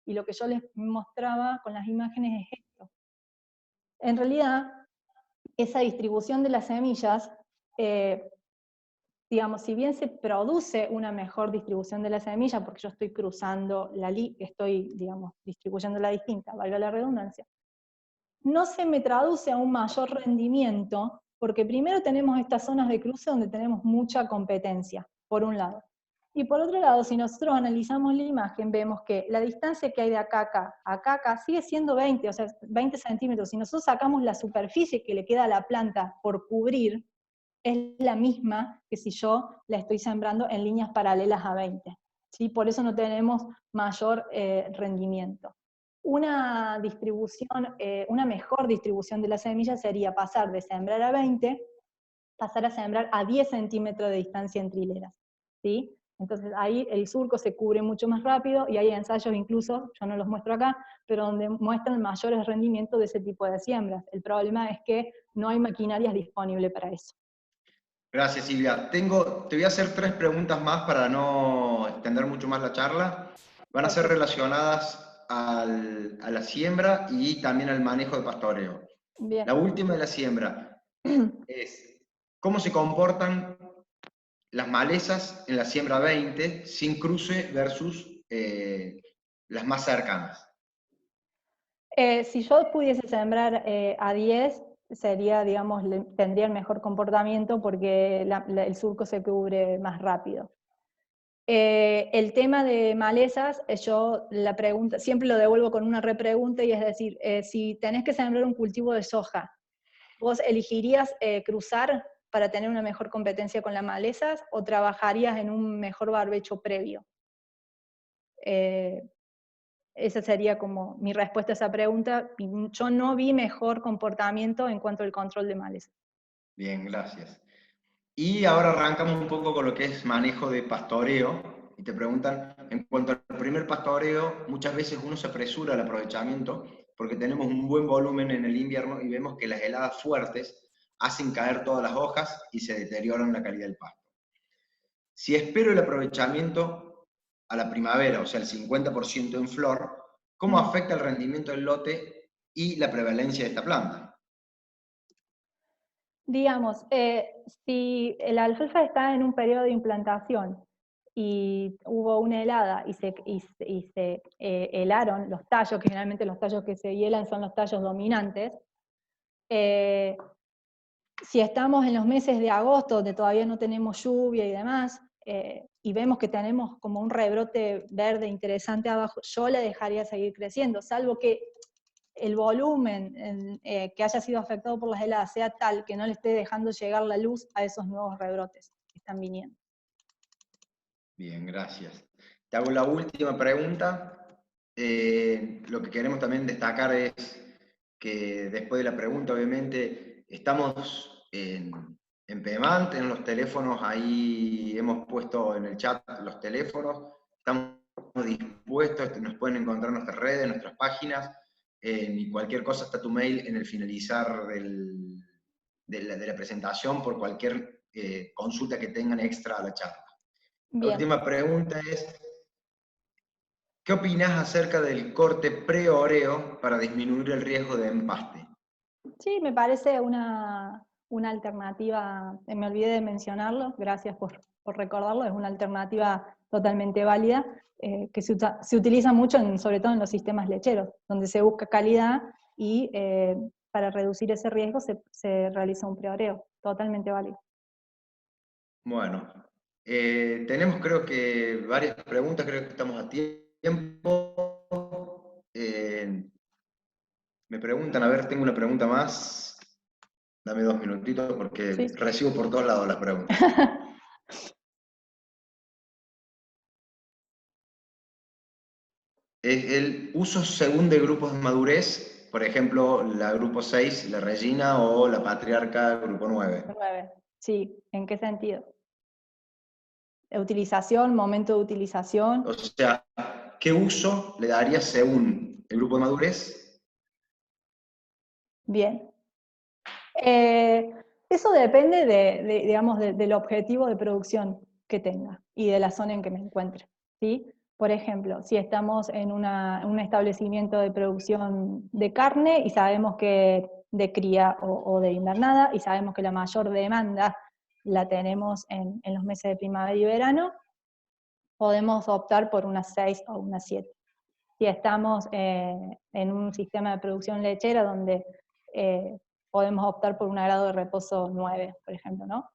Y lo que yo les mostraba con las imágenes es esto. En realidad, esa distribución de las semillas, digamos, si bien se produce una mejor distribución de la semilla, porque yo estoy cruzando digamos, distribuyéndola distinta, valga la redundancia, no se me traduce a un mayor rendimiento, porque primero tenemos estas zonas de cruce donde tenemos mucha competencia, por un lado. Y por otro lado, si nosotros analizamos la imagen, vemos que la distancia que hay de acá a acá sigue siendo 20, o sea, 20 centímetros. Si nosotros sacamos la superficie que le queda a la planta por cubrir, es la misma que si yo la estoy sembrando en líneas paralelas a 20. ¿Sí? Por eso no tenemos mayor rendimiento. Una mejor distribución de la semilla sería pasar de sembrar a 20, pasar a sembrar a 10 centímetros de distancia entre hileras. ¿Sí? Entonces ahí el surco se cubre mucho más rápido, y hay ensayos incluso, yo no los muestro acá, pero donde muestran mayores rendimientos de ese tipo de siembras. El problema es que no hay maquinarias disponibles para eso. Gracias, Silvia. Te voy a hacer 3 preguntas más para no extender mucho más la charla. Van a ser relacionadas a la siembra y también al manejo de pastoreo. Bien. La última de la siembra es cómo se comportan las malezas en la siembra 20 sin cruce versus las más cercanas. Si yo pudiese sembrar a 10, sería, digamos, tendría el mejor comportamiento porque el surco se cubre más rápido. El tema de malezas, yo la pregunta, siempre lo devuelvo con una repregunta, y es decir, si tenés que sembrar un cultivo de soja, ¿vos elegirías cruzar para tener una mejor competencia con las malezas o trabajarías en un mejor barbecho previo? Esa sería como mi respuesta a esa pregunta. Yo no vi mejor comportamiento en cuanto al control de malezas. Bien, gracias. Y ahora arrancamos un poco con lo que es manejo de pastoreo. Y te preguntan, en cuanto al primer pastoreo, muchas veces uno se apresura al aprovechamiento porque tenemos un buen volumen en el invierno y vemos que las heladas fuertes hacen caer todas las hojas y se deterioran la calidad del pasto. Si espero el aprovechamiento a la primavera, o sea, el 50% en flor, ¿cómo afecta el rendimiento del lote y la prevalencia de esta planta? Digamos, si el alfalfa está en un periodo de implantación y hubo una helada y se helaron los tallos, que generalmente los tallos que se hielan son los tallos dominantes, si estamos en los meses de agosto, donde todavía no tenemos lluvia y demás, y vemos que tenemos como un rebrote verde interesante abajo, yo la dejaría seguir creciendo, salvo que el volumen que haya sido afectado por las heladas sea tal que no le esté dejando llegar la luz a esos nuevos rebrotes que están viniendo. Bien, gracias. Te hago la última pregunta. Lo que queremos también destacar es que después de la pregunta, obviamente, estamos en Pemant, en los teléfonos, ahí hemos puesto en el chat los teléfonos, estamos dispuestos, nos pueden encontrar en nuestras redes, en nuestras páginas, y cualquier cosa está tu mail en el finalizar de la presentación por cualquier consulta que tengan extra a la charla. La Bien. última pregunta es, ¿qué opinás acerca del corte pre-oreo para disminuir el riesgo de empaste? Sí, me parece una alternativa, me olvidé de mencionarlo, gracias por recordarlo, es una alternativa totalmente válida, que se utiliza mucho, sobre todo en los sistemas lecheros, donde se busca calidad y para reducir ese riesgo se realiza un preoreo, totalmente válido. Bueno, tenemos creo que varias preguntas, creo que estamos a tiempo. Me preguntan, a ver, tengo una pregunta más. Dame 2 minutitos porque Sí. recibo por todos lados las preguntas. El uso según de grupos de madurez, por ejemplo, la grupo 6, la Regina, o la Patriarca, grupo 9. 9. Sí, ¿en qué sentido? Utilización, momento de utilización. O sea, ¿qué uso le darías según el grupo de madurez? Bien. Eso depende digamos, del objetivo de producción que tenga y de la zona en que me encuentre, ¿sí? Por ejemplo, si estamos en un establecimiento de producción de carne y sabemos que de cría o de invernada, y sabemos que la mayor demanda la tenemos en los meses de primavera y verano, podemos optar por una 6 o una 7. Si estamos en un sistema de producción lechera donde podemos optar por un grado de reposo 9, por ejemplo, ¿no?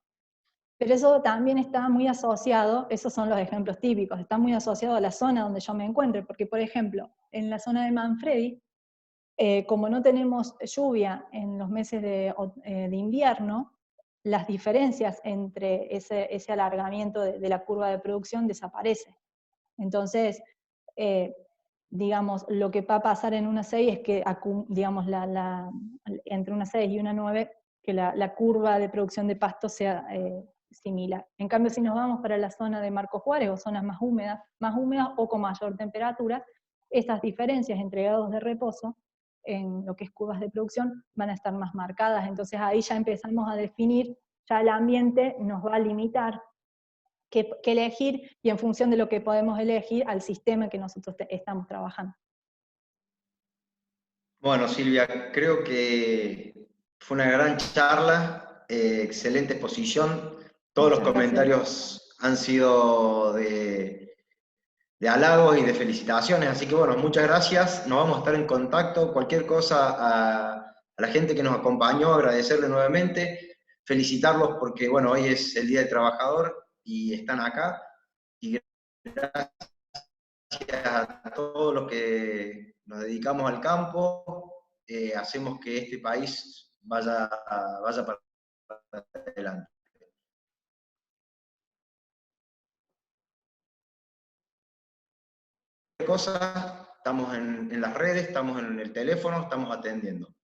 Pero eso también está muy asociado, esos son los ejemplos típicos, está muy asociado a la zona donde yo me encuentre, porque por ejemplo, en la zona de Manfredi, como no tenemos lluvia en los meses de invierno, las diferencias entre ese alargamiento de la curva de producción desaparece. Entonces, digamos, lo que va a pasar en una 6 es que, digamos, entre una 6 y una 9, que la curva de producción de pasto sea similar. En cambio, si nos vamos para la zona de Marcos Juárez, o zonas más húmedas o con mayor temperatura, esas diferencias entre grados de reposo en lo que es curvas de producción van a estar más marcadas. Entonces ahí ya empezamos a definir, ya el ambiente nos va a limitar qué elegir, y en función de lo que podemos elegir, al sistema en que nosotros estamos trabajando. Bueno, Silvia, creo que fue una gran charla, excelente exposición. Todos los Muchas gracias. comentarios han sido de halagos y de felicitaciones, así que bueno, muchas gracias. Nos vamos a estar en contacto. Cualquier cosa a la gente que nos acompañó, agradecerle nuevamente, felicitarlos porque bueno, hoy es el Día del Trabajador y están acá. Y gracias a todos los que nos dedicamos al campo, hacemos que este país vaya para adelante. Cosas, estamos en las redes, estamos en el teléfono, estamos atendiendo.